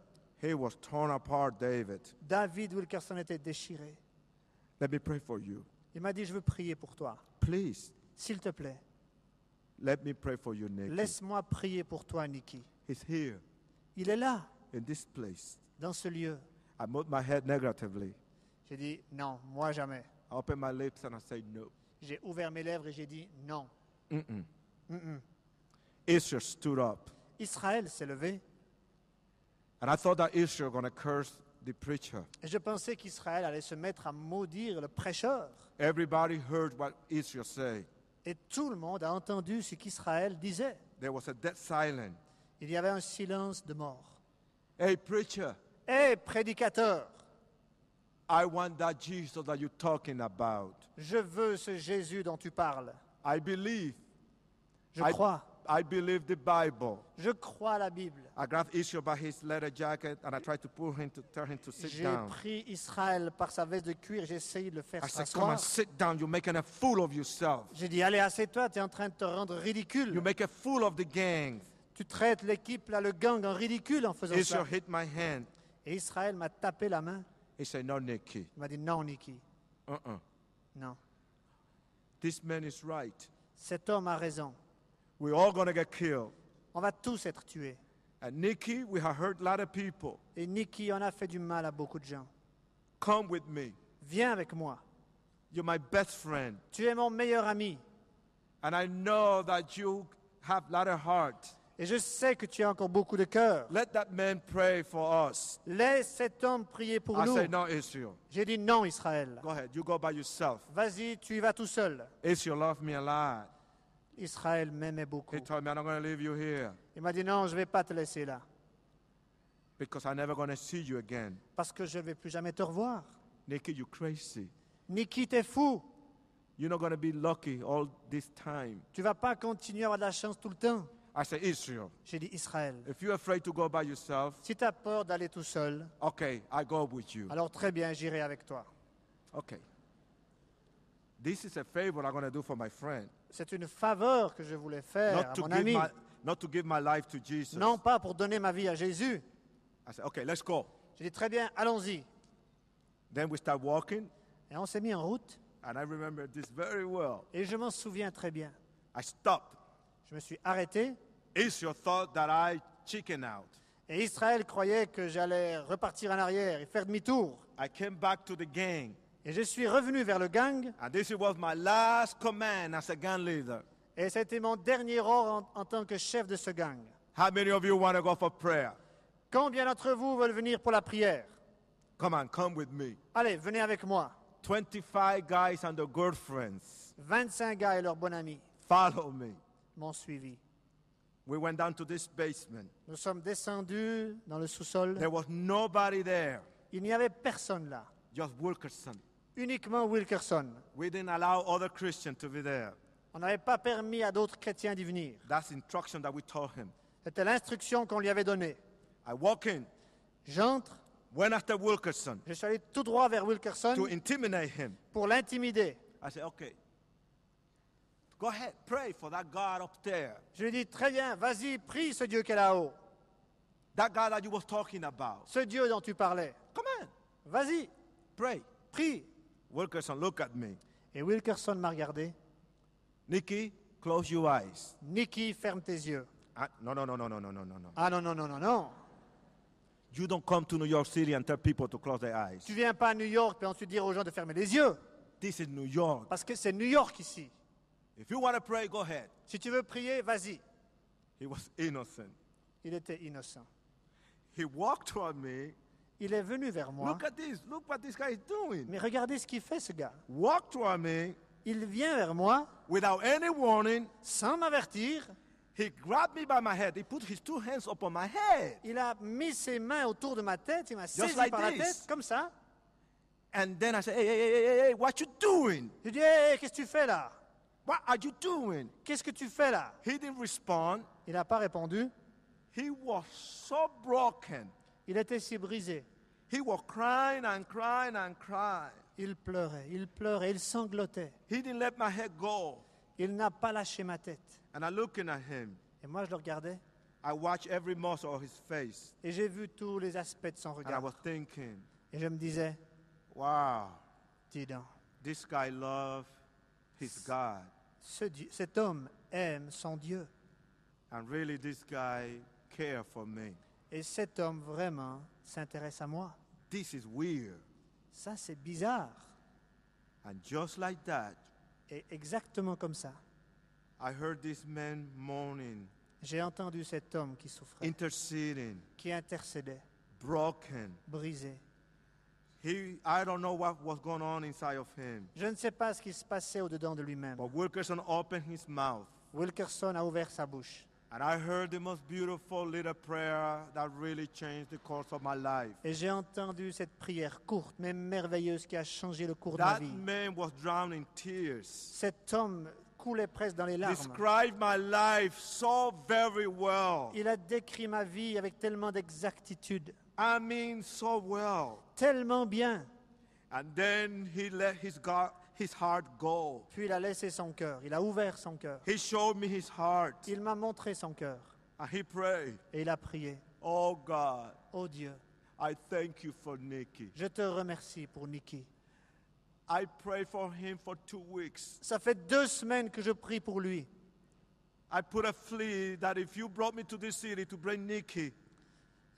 He was torn apart, David. David Wilkerson était déchiré. Let me pray for you. Il m'a dit, je veux prier pour toi. Please, S'il te plaît, let me pray for you, Nikki. laisse-moi prier pour toi, Nicky. He's here Il est là, in this place. dans ce lieu. I moved my head negatively. J'ai dit, non, moi jamais. I opened my lips and I said no. J'ai ouvert mes lèvres et j'ai dit, non. Mm-mm. Mm-mm. Israel stood up. Israël s'est levé And I thought that Israel was going to curse the preacher. et je pensais qu'Israël allait se mettre à maudire le prêcheur. Everybody heard what Israel said. Et tout le monde a entendu ce qu'Israël disait. There was a dead silence. Il y avait un silence de mort. Hey, preacher, Hé, prédicateur, I want that Jesus that you're talking about. je veux ce Jésus dont tu parles. I believe. Je I- crois. I believe the Bible. Je crois à la Bible. I grabbed Israel by his leather jacket and I tried to pull him to tell him to sit J'ai down. pris Israël par sa veste de cuir, j'ai essayé de le faire I said, come s'asseoir. on, sit down. You're making a fool of yourself. J'ai dit, allez, assieds-toi, tu es en train de te rendre ridicule. You make a fool of the gang. Tu traites l'équipe, là, le gang, en ridicule en faisant ça. Israel hit my hand. Et Israël m'a tapé la main. He said, no, Nikki. Il m'a dit, non, Nicky, Uh-uh. non. This man is right. Cet homme a raison. We're all going to get killed. On va tous être tués. And Nikki, we have hurt a lot of people. Et Nicky en a fait du mal à beaucoup de gens. Come with me. Viens avec moi. You're my best friend. Tu es mon meilleur ami. And I know that you have a lot of heart. Et je sais que tu as encore beaucoup de cœur. Let that man pray for us. Laisse cet homme prier pour I nous. say, no, Israel. J'ai dit non, Israël. Go ahead. You go by yourself. Vas-y, tu y vas tout seul. Israel loved me a lot. Israël m'aimait beaucoup. He told me, I'm not going to leave you here Il m'a dit non, je ne vais pas te laisser là. because I'm never going to see you again. Parce que je ne vais plus jamais te revoir. Nikki, you crazy. Nicky, t'es fou. You're not going to be lucky all this time. Tu vas pas continuer à avoir de la chance tout le temps. I said, Israel, J'ai dit Israël. if you're afraid to go by yourself, Si tu as peur d'aller tout seul, okay, I go with you. alors très bien, j'irai avec toi. Okay. This is a favor I'm going to do for my friend. C'est une faveur que je voulais faire à mon ami. Not to give my life to Jesus. Non pas pour donner ma vie à Jésus. I said, okay, let's go. J'ai dit très bien, allons-y. Then we start walking, Et on s'est mis en route. and I remember this very well. Et je m'en souviens très bien. I stopped. Je me suis arrêté. Israel thought that I chicken out. Et Israël croyait que j'allais repartir en arrière et faire demi-tour. I came back to the gang, Et je suis revenu vers le gang. and this was my last command as a gang leader. Et c'était mon dernier ordre en tant que chef de ce gang. How many of you want to go for prayer? Combien d'entre vous veulent venir pour la prière? Come on, come with me. Allez, venez avec moi. 25 guys and their girlfriends 25 gars et leur bon ami follow me. m'ont suivi. We went down to this basement. Nous sommes descendus dans le sous-sol. There was nobody there, Il n'y avait personne là, just Wilkerson. uniquement Wilkerson. We didn't allow other Christians to be there. On n'avait pas permis à d'autres chrétiens d'y venir. That's instruction that we told him. C'était l'instruction qu'on lui avait donnée. I walk in, J'entre, went after Wilkerson je suis allé tout droit vers Wilkerson to intimidate him. pour l'intimider. I said, okay, go ahead, pray for that God up there. Je lui ai dit, très bien, vas-y, prie ce Dieu qui est là-haut. That God that you was talking about. Ce Dieu dont tu parlais. Come on, Vas-y, pray. prie. Wilkerson looked at me. Et Wilkerson m'a regardé. Nikki, close your eyes. Nicky, ferme tes yeux. No. Ah non, non, non, non, non. You don't come to New York City and tell people to close their eyes. Tu viens pas à New York et ensuite dire aux gens de fermer les yeux. This is New York. Parce que c'est New York ici. If you want to pray, go ahead. Si tu veux prier, vas-y. He was innocent. Il était innocent. He walked toward me. Il est venu vers moi. Look at this. Look what this guy is doing. Mais regardez ce qu'il fait, ce gars. Walked toward me Il vient vers moi without any warning. sans m'avertir. He grabbed me by my head. He put his two hands upon my head. Il a mis ses mains autour de ma tête. Il m'a saisi like par la this. tête, comme ça. And then I said, hey, what you doing? Je dis, hé, qu'est-ce que tu fais là? What are you doing? Qu'est-ce que tu fais là? He didn't respond. Il n'a pas répondu. He was so broken. Il était si brisé. He was crying and crying and crying. Il pleurait, il sanglotait. He didn't let my head go. Il n'a pas lâché ma tête. And I'm looking at him. Et moi, je le regardais. I watched every muscle of his face. Et j'ai vu tous les aspects de son And I regard. was thinking, Et je me disais, wow, dis donc, this guy loves his God. cet homme aime son Dieu. And really, this guy cares for me. Et cet homme vraiment s'intéresse à moi. This is weird. Ça, c'est bizarre. And just like that, Et exactement comme ça, I heard this man moaning, j'ai entendu cet homme qui souffrait, interceding, qui intercédait, broken. brisé. I don't know what was going on inside of him. Je ne sais pas ce qui se passait au-dedans de lui-même. But Wilkerson opened his mouth. Wilkerson a ouvert sa bouche. And I heard the most beautiful little prayer that really changed the course of my life. Et j'ai entendu cette prière courte mais merveilleuse qui a changé le cours de ma That vie. man was drowned in tears. Cet homme coulait presque dans les larmes. Described my life so very well. Il a décrit ma vie avec tellement d'exactitude, I mean, so well. tellement bien. And then he let his heart go. Puis il a laissé son cœur, il a ouvert son cœur. He showed me his heart. Il m'a montré son cœur And he prayed, et il a prié. oh God, Oh Dieu, I thank you for Nicky. je te remercie pour Nicky. I prayed for him for 2 weeks. Ça fait 2 semaines que je prie pour lui. I put a flea that if you brought me to this city to bring Nicky,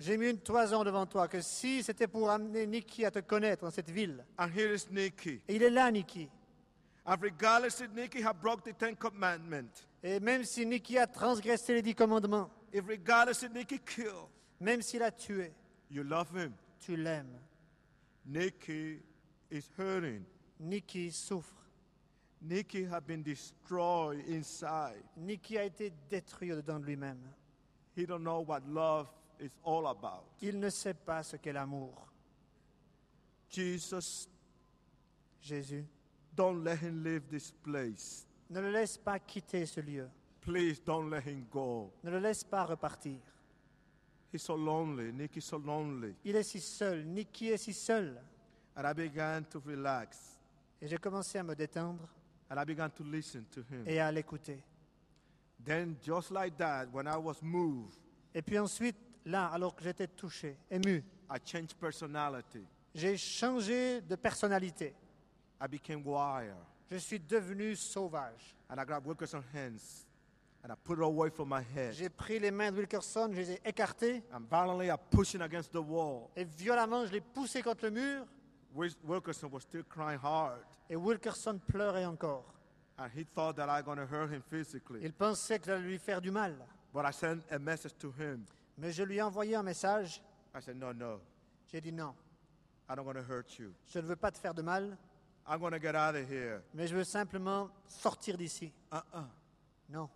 J'ai mis une toison devant toi que si c'était pour amener Nicky à te connaître dans cette ville. and here is Nicky. Et il est là, Nicky. And regardless if Nicky had broke the 10 commandments, Et même si Nicky a transgressé les 10 commandements, if regardless if Nicky killed, même s'il a tué, you love him. tu l'aimes. Nicky is hurting. Nicky souffre. Nicky had been destroyed inside. Nicky a été détruit au-dedans de lui-même. He don't know what love is all about. Il ne sait pas ce qu'est l'amour. Jesus Jésus don't let him leave this place. Ne le laisse pas quitter ce lieu. Please don't let him go. Ne le laisse pas repartir. He's so lonely. Nick is so lonely. Il est si seul. Nicky est si seul. And I began to relax. Et j'ai commencé à me détendre And I began to listen to him. et à l'écouter. Then, just like that, when I was moved, Et puis ensuite, là, alors que j'étais touché, ému, I changed personality. j'ai changé de personnalité. I became wild. Je suis devenu sauvage. And I grabbed Wilkerson's hands and I put it away from my head. J'ai pris les mains de Wilkerson, je les ai écartées And violently I pushed him against the wall. et violemment, je l'ai poussé contre le mur. Wilkerson was still crying hard. Et Wilkerson pleurait encore. And he thought that I was going to hurt him physically. Il pensait que j'allais lui faire du mal. But I sent a message to him. Mais je lui ai envoyé un message. I said, no, J'ai dit non, I don't want to hurt you. je ne veux pas te faire de mal, I'm going to get out of here. mais je veux simplement sortir d'ici. Non.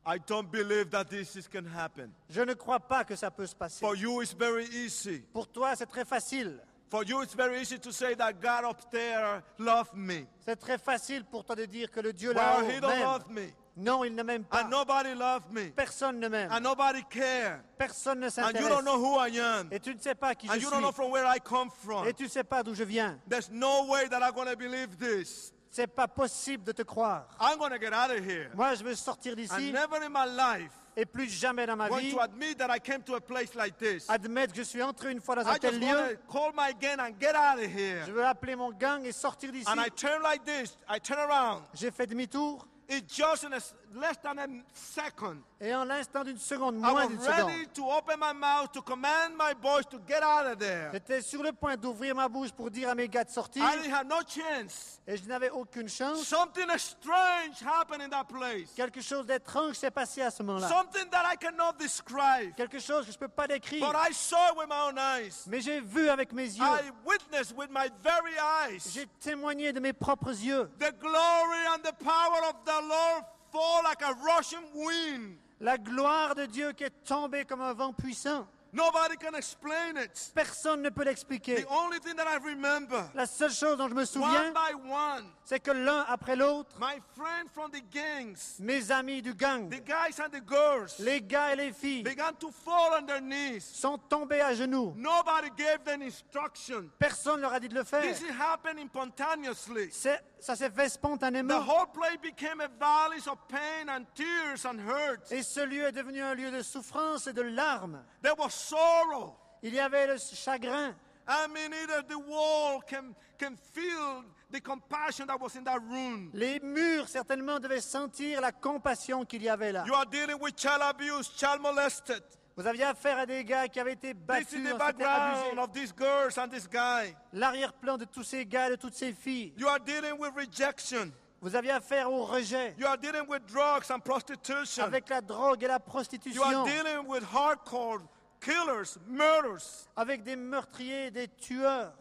I don't believe that this can happen. Je ne crois pas que ça peut se passer. For you, it's very easy. Pour toi, c'est très facile. For you, it's very easy to say that God up there loved me. C'est très facile pour toi de dire que le Dieu Well, là-haut he don't love m'aime. me. Non, il ne m'aime pas. And nobody loved me. Personne ne m'aime. And nobody cares. Personne ne And you s'intéresse. don't know who I am. Et tu ne sais pas qui je And you don't know suis. from where I come from. Et tu ne sais pas d'où je viens. There's no way that I'm going to believe this. C'est pas possible de te croire. I'm going to get out of here. Moi, je veux sortir And d'ici never in my life et plus jamais dans ma going vie to admit that I came to a place like this. admettre que je suis entré une fois dans un I tel just want lieu. to call my gang and get out of here. Je veux appeler mon gang et sortir d'ici. And I turn like this. I turn around. J'ai fait demi-tour It's just in less than a second. et en l'instant d'une seconde, I moins was d'une seconde, ready to open my mouth to command my boys to get out of there. j'étais sur le point d'ouvrir ma bouche pour dire à mes gars de sortir I didn't have no chance. et je n'avais aucune chance. Something strange happened in that place. Quelque chose d'étrange s'est passé à ce moment-là. Something that I cannot describe. Quelque chose que je ne peux pas décrire. But I saw it with my own eyes. Mais j'ai vu avec mes yeux. I witnessed with my very eyes J'ai témoigné de mes propres yeux the glory and the power of the Lord fall like a rushing wind. la gloire de Dieu qui est tombée comme un vent puissant. Nobody can explain it. Personne ne peut l'expliquer. The only thing that I remember, La seule chose dont je me souviens, one by one, c'est que l'un après l'autre, my friends from the gangs, mes amis du gang, the guys and the girls, les gars et les filles, began to fall on their knees. sont tombés à genoux. Nobody gave them instruction. Personne ne leur a dit de le faire. This is happening spontaneously. Ça s'est fait The spontanément. whole place became a valley of pain and tears and hurt. Et ce lieu est devenu un lieu de souffrance et de larmes. There was sorrow. Il y avait le chagrin. I mean, either the wall can feel the compassion that was in that room. Les murs, certainement, devaient sentir la compassion qu'il y avait là. You are dealing with child abuse, child molested. Vous aviez affaire à des gars qui avaient été This is battus, the ont été background abusés. of these girls and this guy. L'arrière-plan de tous ces gars, de toutes ces filles. You are dealing with rejection. Vous aviez affaire au rejet, You are dealing with drugs and prostitution. avec la drogue et la You are prostitution, dealing with hardcore killers, murderers. avec des meurtriers, des tueurs,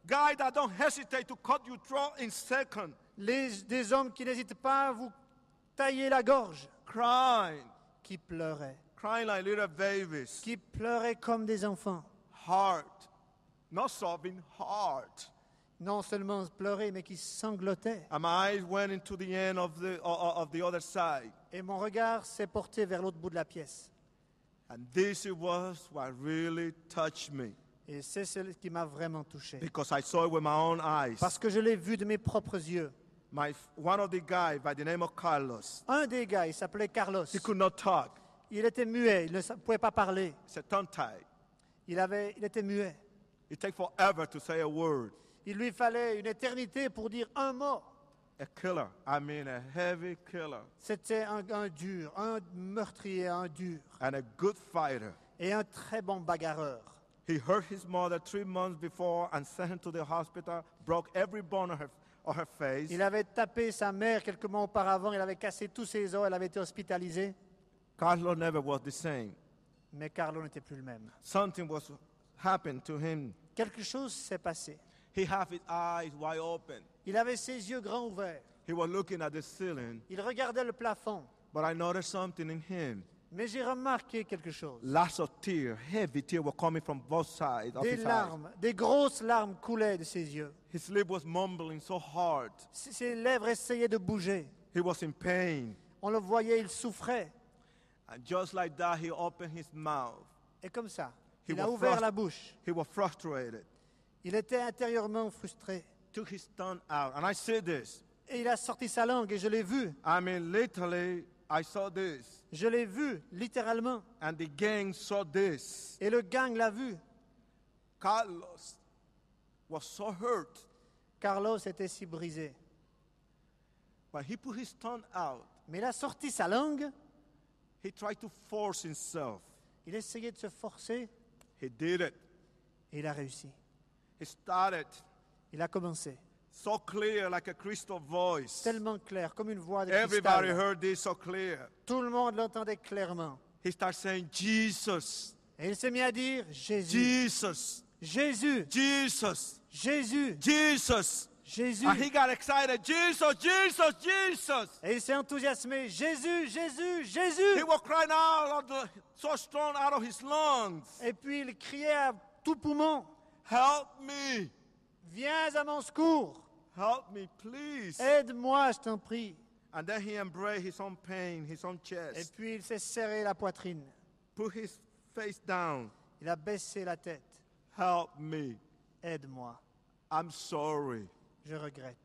Guys that don't hesitate to cut your throat in seconds. des hommes qui n'hésitent pas à vous tailler la gorge, Crying. qui pleuraient, Crying like little babies. qui pleuraient comme des enfants. Heart. Not sobbing, heart. Non seulement pleurer, mais qui sanglotaient. And my eyes went into the end of the other side. Et mon regard s'est porté vers l'autre bout de la pièce. And this was what really touched me. Et c'est ce qui m'a vraiment touché. Because I saw it with my own eyes. Parce que je l'ai vu de mes propres yeux. One of the guys by the name of Carlos, Un des gars, il s'appelait Carlos. he could not talk. Il était muet, il ne pouvait pas parler. He's tongue-tied. Il était muet. It takes forever to say a word. Il lui fallait une éternité pour dire un mot. A killer. I mean a heavy killer. C'était un dur, un meurtrier, un dur. And a good fighter. Et un très bon bagarreur. He hurt his mother 3 months before and sent her to the hospital, broke every bone of her face. Il avait tapé sa mère quelques mois auparavant, il avait cassé tous ses os, elle avait été hospitalisée. Carlos never was the same. Mais Carlo n'était plus le même. Something was happened to him. Quelque chose s'est passé. He had his eyes wide open. Il avait ses yeux grands ouverts. He was looking at the ceiling, Il regardait le plafond. but I noticed something in him. Mais j'ai remarqué quelque chose. Lots of tears, heavy tears were coming from both sides of Des his eyes. larmes, des grosses larmes coulaient de ses yeux. His lip was mumbling so hard. Ses lèvres essayaient de bouger. He was in pain. On le voyait, il souffrait. And just like that, he opened his mouth. Et comme ça, He il a was ouvert frust- la bouche. He was frustrated. Il était intérieurement frustré. Took his tongue out. And I see this. Et il a sorti sa langue et je l'ai vu. I mean, literally, I saw this. Je l'ai vu, littéralement. And the gang saw this. Et le gang l'a vu. Carlos was so hurt. Carlos était si brisé. But he put his tongue out. Mais il a sorti sa langue. He tried to force himself. Il essayait de se forcer He did it. et il a réussi. He started Il a commencé. so clear, like a crystal voice. Tellement clair, comme une voix de Everybody cristal. heard this so clear. Tout le monde l'entendait clairement. He started saying, Jesus, Et il s'est mis à dire Jésus, Jesus, Jésus, Jesus, Jésus, Jesus. Jésus. And he got excited. Jesus, Jesus, Jesus. Et il s'est enthousiasmé. Jésus, Jésus, He Jésus. was crying out so strong out of his lungs. Et puis il criait à tout poumon, Help me. viens à mon secours. Help me, please. Aide-moi, je t'en prie. And then he embraced his own pain, his own Et chest. puis il s'est serré la poitrine. Put his face down. Il a baissé la tête. Help me. Aide-moi. I'm sorry. Je regrette.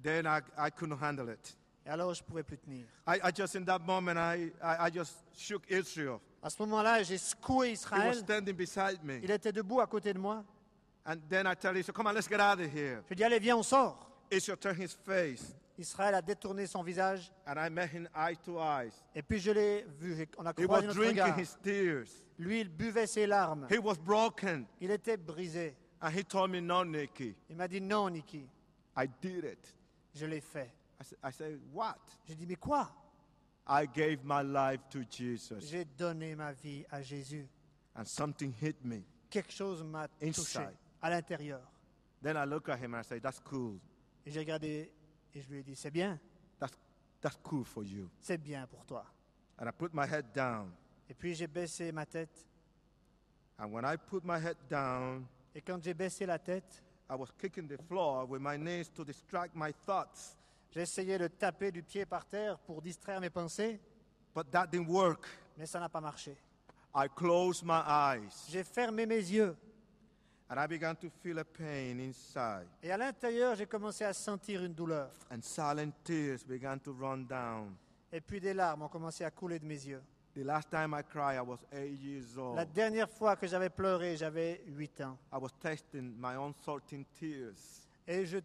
Then I couldn't handle it. Et alors je ne pouvais plus tenir. I just, in that moment, I just shook Israel. À ce moment-là, j'ai secoué He was Israël. standing beside me. Il était debout à côté de moi. And then I tell Israel, come on, let's get out of here. Je lui ai dit, allez, viens, on sort. Israel turned his face. Israël a détourné son visage. And I met him eye to eyes. Et puis je l'ai vu. On a He was croisé notre drinking regard. his tears. Lui, il buvait ses larmes. He was broken. Il était brisé. And he told me, no, Nikki, Il m'a dit, non, Niki, I did it. je l'ai fait. I said, what? J'ai dit, mais quoi? I gave my life to Jesus. J'ai donné ma vie à Jésus. And something hit me. Quelque chose m'a touché Inside. à l'intérieur. Then I look at him and I say, that's cool. Et j'ai regardé et je lui ai dit, c'est bien, That's cool for you. c'est bien pour toi. And I put my head down. Et puis j'ai baissé ma tête. And when I put my head down, Et quand j'ai baissé la tête, I was kicking the floor with my knees to distract my thoughts. j'ai essayé de taper du pied par terre pour distraire mes pensées, But that didn't work. mais ça n'a pas marché. I closed my eyes. J'ai fermé mes yeux. And I began to feel a pain inside. Et à l'intérieur, j'ai commencé à sentir une douleur. And silent tears began to run down. Et puis des larmes ont commencé à couler de mes yeux. The last time I cried, I was 8 years old. La dernière fois que j'avais pleuré, j'avais 8 ans. I was tasting my own salting tears. Et je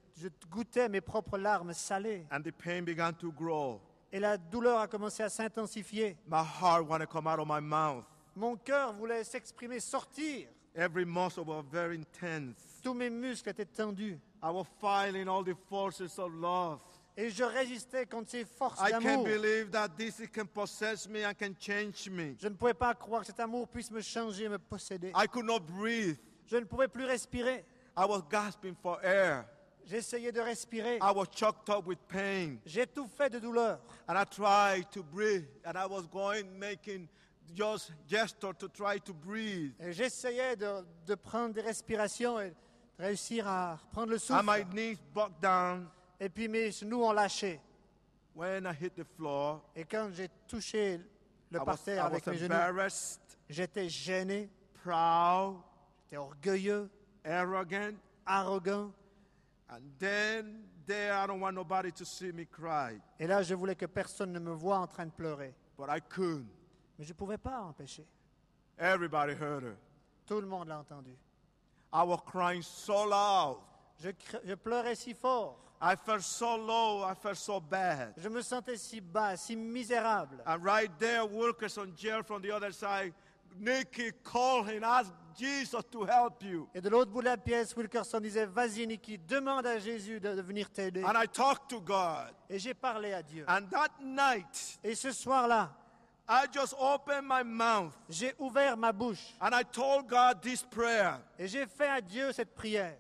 goûtais mes propres larmes salées. And the pain began to grow. Et la douleur a commencé à s'intensifier. My heart wanted to come out of my mouth. Mon cœur voulait s'exprimer, sortir. Every muscle was very intense. Tous mes muscles étaient tendus. I was fighting all the forces of love. Et je résistais contre ces forces I can't d'amour. believe that this can possess me and can change me. Je ne pouvais pas croire que cet amour puisse me changer, me posséder. I could not breathe. Je ne pouvais plus respirer. I was gasping for air. J'essayais de respirer. I was choked up with pain. J'étouffais de douleur. And I tried to breathe. And I was making just gesture to try to breathe. Et j'essayais de prendre des respirations et de réussir à reprendre le And my souffle. knees bucked down. Et puis mes genoux ont lâché. When I hit the floor, Et quand j'ai touché le I parterre avec was mes genoux, embarrassed, j'étais gêné, proud, j'étais orgueilleux, arrogant. arrogant. And then there, I don't want nobody to see me cry. Et là, je voulais que personne ne me voie en train de pleurer. But I couldn't. Mais je ne pouvais pas empêcher. Everybody heard her. Tout le monde l'a entendu. I was crying so loud. Je pleurais si fort. I felt so low. I felt so bad. Je me sentais si bas, si misérable. And right there, Wilkerson yelled from the other side, Nikki, call him, ask Jesus to help you. Et de l'autre bout de la pièce, Wilkerson disait, vas-y Nicky, demande à Jésus de venir t'aider. And I talked to God. Et j'ai parlé à Dieu. And that night, Et ce soir-là, I just opened my mouth j'ai ouvert ma bouche. and I told God this prayer. Et j'ai fait à Dieu cette prière.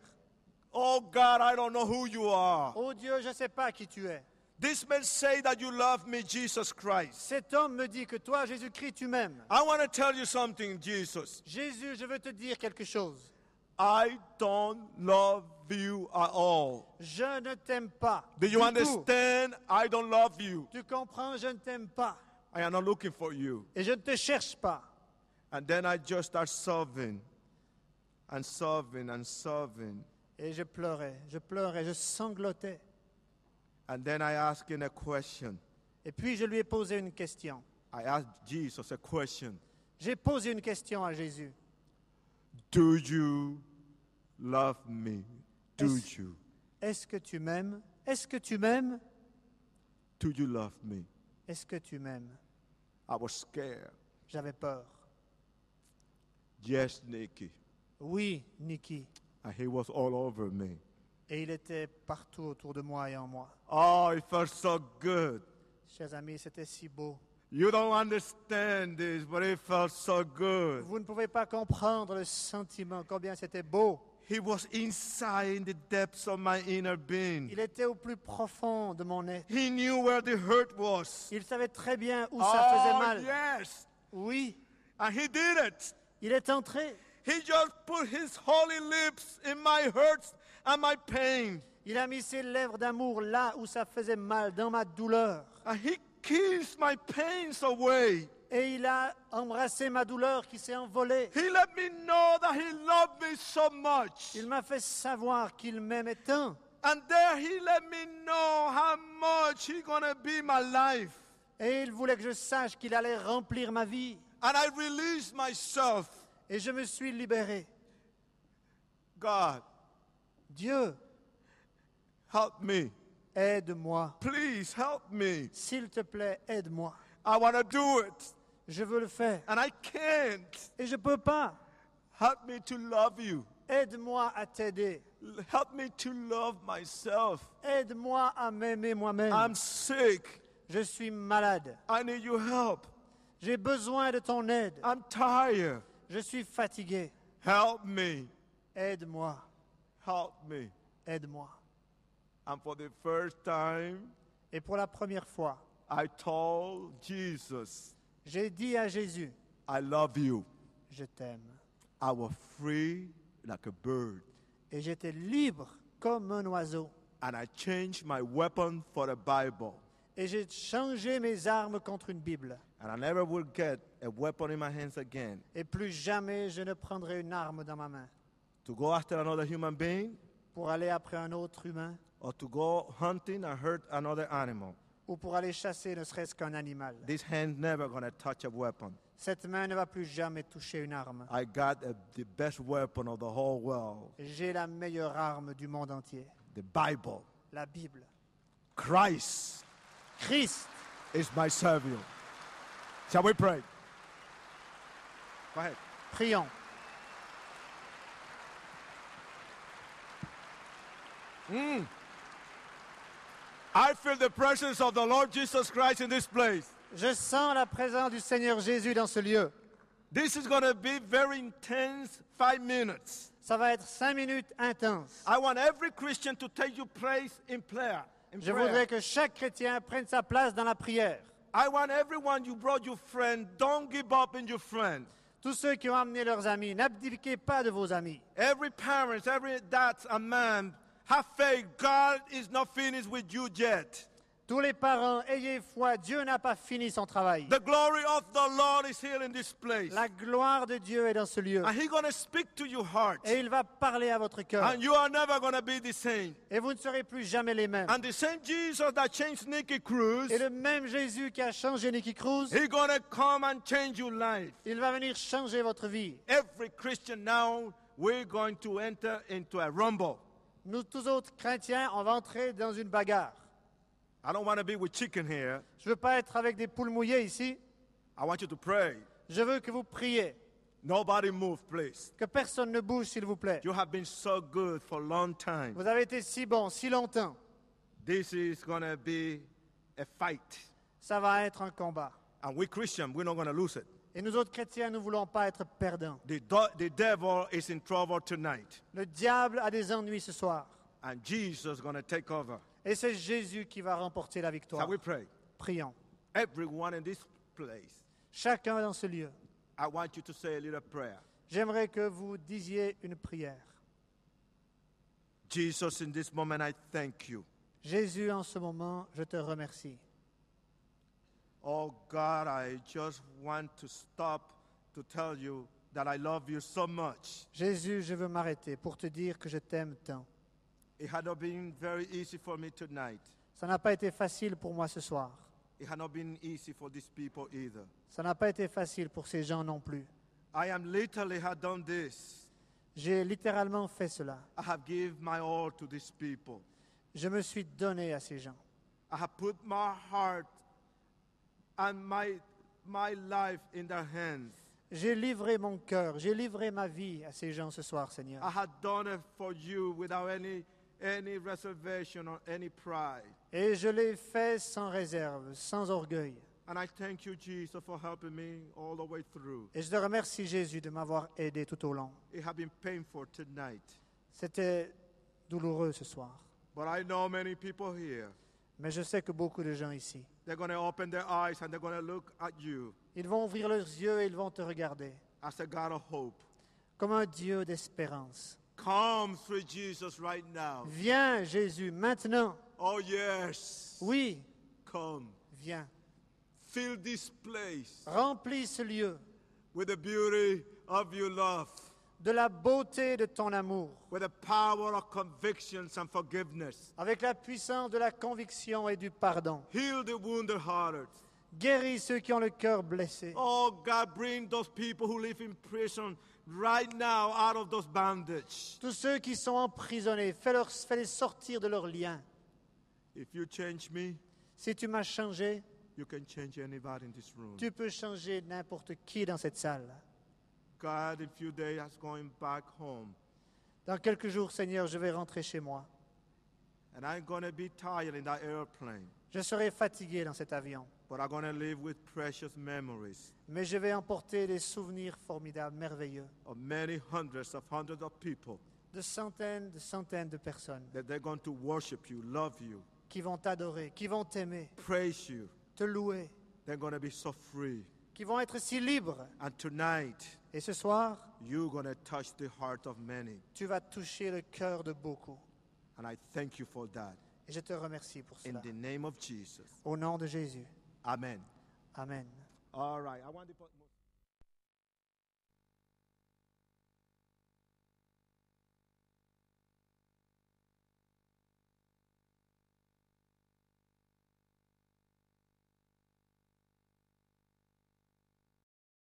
Oh God, I don't know who you are, Oh Dieu, je ne sais pas qui tu es. This man say that you love me, Jesus Christ. Cet homme me dit que toi, Jésus-Christ, tu m'aimes. I want to tell you something, Jesus. Jésus, je veux te dire quelque chose. I don't love you at all. Je ne t'aime pas. Do you du tout. understand? I don't love you. Tu comprends, je ne t'aime pas. I am not looking for you. Et je ne te cherche pas. And then I just start sobbing and sobbing and sobbing. Et je pleurais, je sanglotais. And then I asked him a question. Et puis je lui ai posé une question. I asked Jesus a question. J'ai posé une question à Jésus. Do you love me? Do you? Est-ce que tu m'aimes? Est-ce que tu m'aimes? Do you love me? Est-ce que tu m'aimes? I was scared. J'avais peur. Yes, Nikki. Oui, Nikki. And he was all over me. Et il était partout autour de moi et en moi. Oh, it felt so good. Chers amis, c'était si beau. You don't understand this, but it felt so good. Vous ne pouvez pas comprendre le sentiment, combien c'était beau. He was inside in the depths of my inner being. Il était au plus profond de mon être. He knew where the hurt was. Il savait très bien où ça faisait mal. Yes. Oui, And he did it. il est entré. He just put his holy lips in my hurts and my pain. Il a mis ses lèvres d'amour là où ça faisait mal, dans ma douleur. And he kissed my pains away. Et il a embrassé ma douleur qui s'est envolée. He let me know that he loved me so much. Il m'a fait savoir qu'il m'aimait tant. And there he let me know how much he's gonna be my life. Et il voulait que je sache qu'il allait remplir ma vie. And I released myself. Et je me suis libéré. God, Dieu, help me. aide-moi. Please help me. S'il te plaît, aide-moi. I want to do it. Je veux le faire. And I can't. Et je ne peux pas. Help me to love you. Aide-moi à t'aider. Help me to love myself. Aide-moi à m'aimer moi-même. I'm sick. Je suis malade. I need your help. J'ai besoin de ton aide. I'm tired. Je suis fatigué. Help me. Aide-moi. Help me. Aide-moi. And for the first time, Et pour la première fois, I told Jesus, j'ai dit à Jésus, I love you. je t'aime. I was free like a bird. Et j'étais libre comme un oiseau. And I changed my weapon for the Bible. Et j'ai changé mes armes contre une Bible. And I never will get a weapon in my hands again Et plus jamais je ne prendrai une arme dans ma main to go after another human being pour aller après un autre humain or to go hunting and hurt another animal. ou pour aller chasser ne serait-ce qu'un animal. This hand never gonna touch a weapon. Cette main ne va plus jamais toucher une arme. I got the best weapon of the whole world, J'ai la meilleure arme du monde entier, the Bible. la Bible. Christ Christ, is my Savior. Shall we pray? Go ahead. prions. I feel the presence of the Lord Jesus Christ in this place. Je sens la présence du Seigneur Jésus dans ce lieu. This is going to be very intense 5 minutes. Ça va être 5 minutes intenses. I want every Christian to take your place in prayer. Je voudrais que chaque chrétien prenne sa place dans la prière. I want everyone you brought your friend, don't give up in your friend. Tous ceux qui ont amené leurs amis, n'abdiquez pas de vos amis. Every parent, every dad and man, have faith. God is not finished with you yet. Tous les parents, ayez foi, Dieu n'a pas fini son travail. The glory of the Lord is here in this place. La gloire de Dieu est dans ce lieu. And He's going to speak to your heart. Et il va parler à votre cœur. And you are never going to be the same. Et vous ne serez plus jamais les mêmes. And the same Jesus that changed Nicky Cruz, Et le même Jésus qui a changé Nicky Cruz, He's going to come and change your life. il va venir changer votre vie. Every Christian now, we're going to enter into a rumble. Nous tous autres chrétiens, on va entrer dans une bagarre. I don't want to be with chicken here. Je ne veux pas être avec des poules mouillées ici. I want you to pray. Je veux que vous priez. Nobody move, please. Que personne ne bouge, s'il vous plaît. You have been so good for a long time. Vous avez été si bon, si longtemps. This is going to be a fight. Ça va être un combat. And we Christians, we're not going to lose it. Et nous autres chrétiens, nous ne voulons pas être perdants. The devil is in trouble tonight. Le diable a des ennuis ce soir. And Jesus is going to take over. Et c'est Jésus qui va remporter la victoire. Shall we pray? Prions. Everyone in this place, Chacun dans ce lieu, I want you to say a little prayer. j'aimerais que vous disiez une prière. Jesus, in this moment, I thank you. Jésus, en ce moment, je te remercie. Oh God, I just want to stop to tell you that I love you so much. Jésus, je veux m'arrêter pour te dire que je t'aime tant. It had not been very easy for me tonight. Ça n'a pas été facile pour moi ce soir. It had not been easy for these people either. Ça n'a pas été facile pour ces gens non plus. I am literally had done this. J'ai littéralement fait cela. I have given my all to these people. Je me suis donné à ces gens. I have put my heart and my life in their hands. J'ai livré mon cœur, j'ai livré ma vie à ces gens ce soir, Seigneur. I had done it for you without any reservation or any pride. Et je l'ai fait sans réserve, sans orgueil. And I thank you, Jesus, for helping me all the way through. Et je te remercie, Jésus, de m'avoir aidé tout au long. It has been painful tonight. C'était douloureux ce soir. But I know many people here. Mais je sais que beaucoup de gens ici, They're going to open their eyes and they're going to look at you ils vont ouvrir leurs yeux et ils vont te regarder as a God of hope. comme un Dieu d'espérance. Come through Jesus right now. Viens, Jésus, maintenant. Oh, yes. Oui, Come. viens. Fill this place Remplis ce lieu with the beauty of your love, de la beauté de ton amour, with the power of convictions and forgiveness. avec la puissance de la conviction et du pardon. Heal the wounded hearted. Guéris ceux qui ont le cœur blessé. Oh, God, bring those people who live in prison right now out of those bondage. Tous ceux qui sont emprisonnés, fais-les sortir de leurs liens. If you change me, Si tu m'as changé, you can change anybody in this room. tu peux changer n'importe qui dans cette salle. God, in few days, I'm going back home. Dans quelques jours, Seigneur, je vais rentrer chez moi. And I'm going to be tired in that airplane. Je serai fatigué dans cet avion, But I'm going to live with precious memories mais je vais emporter des souvenirs formidables, merveilleux, of many hundreds of people de centaines de personnes that they're going to worship you, love you, qui vont t'adorer, qui vont t'aimer, praise you. te louer, They're going to be so free. qui vont être si libres. And tonight, Et ce soir, you're going to touch the heart of many. tu vas toucher le cœur de beaucoup. And I thank you for that. Et je te remercie pour In cela. the name of Jesus. Au nom de Jésus. Amen. Amen. All right. I want to put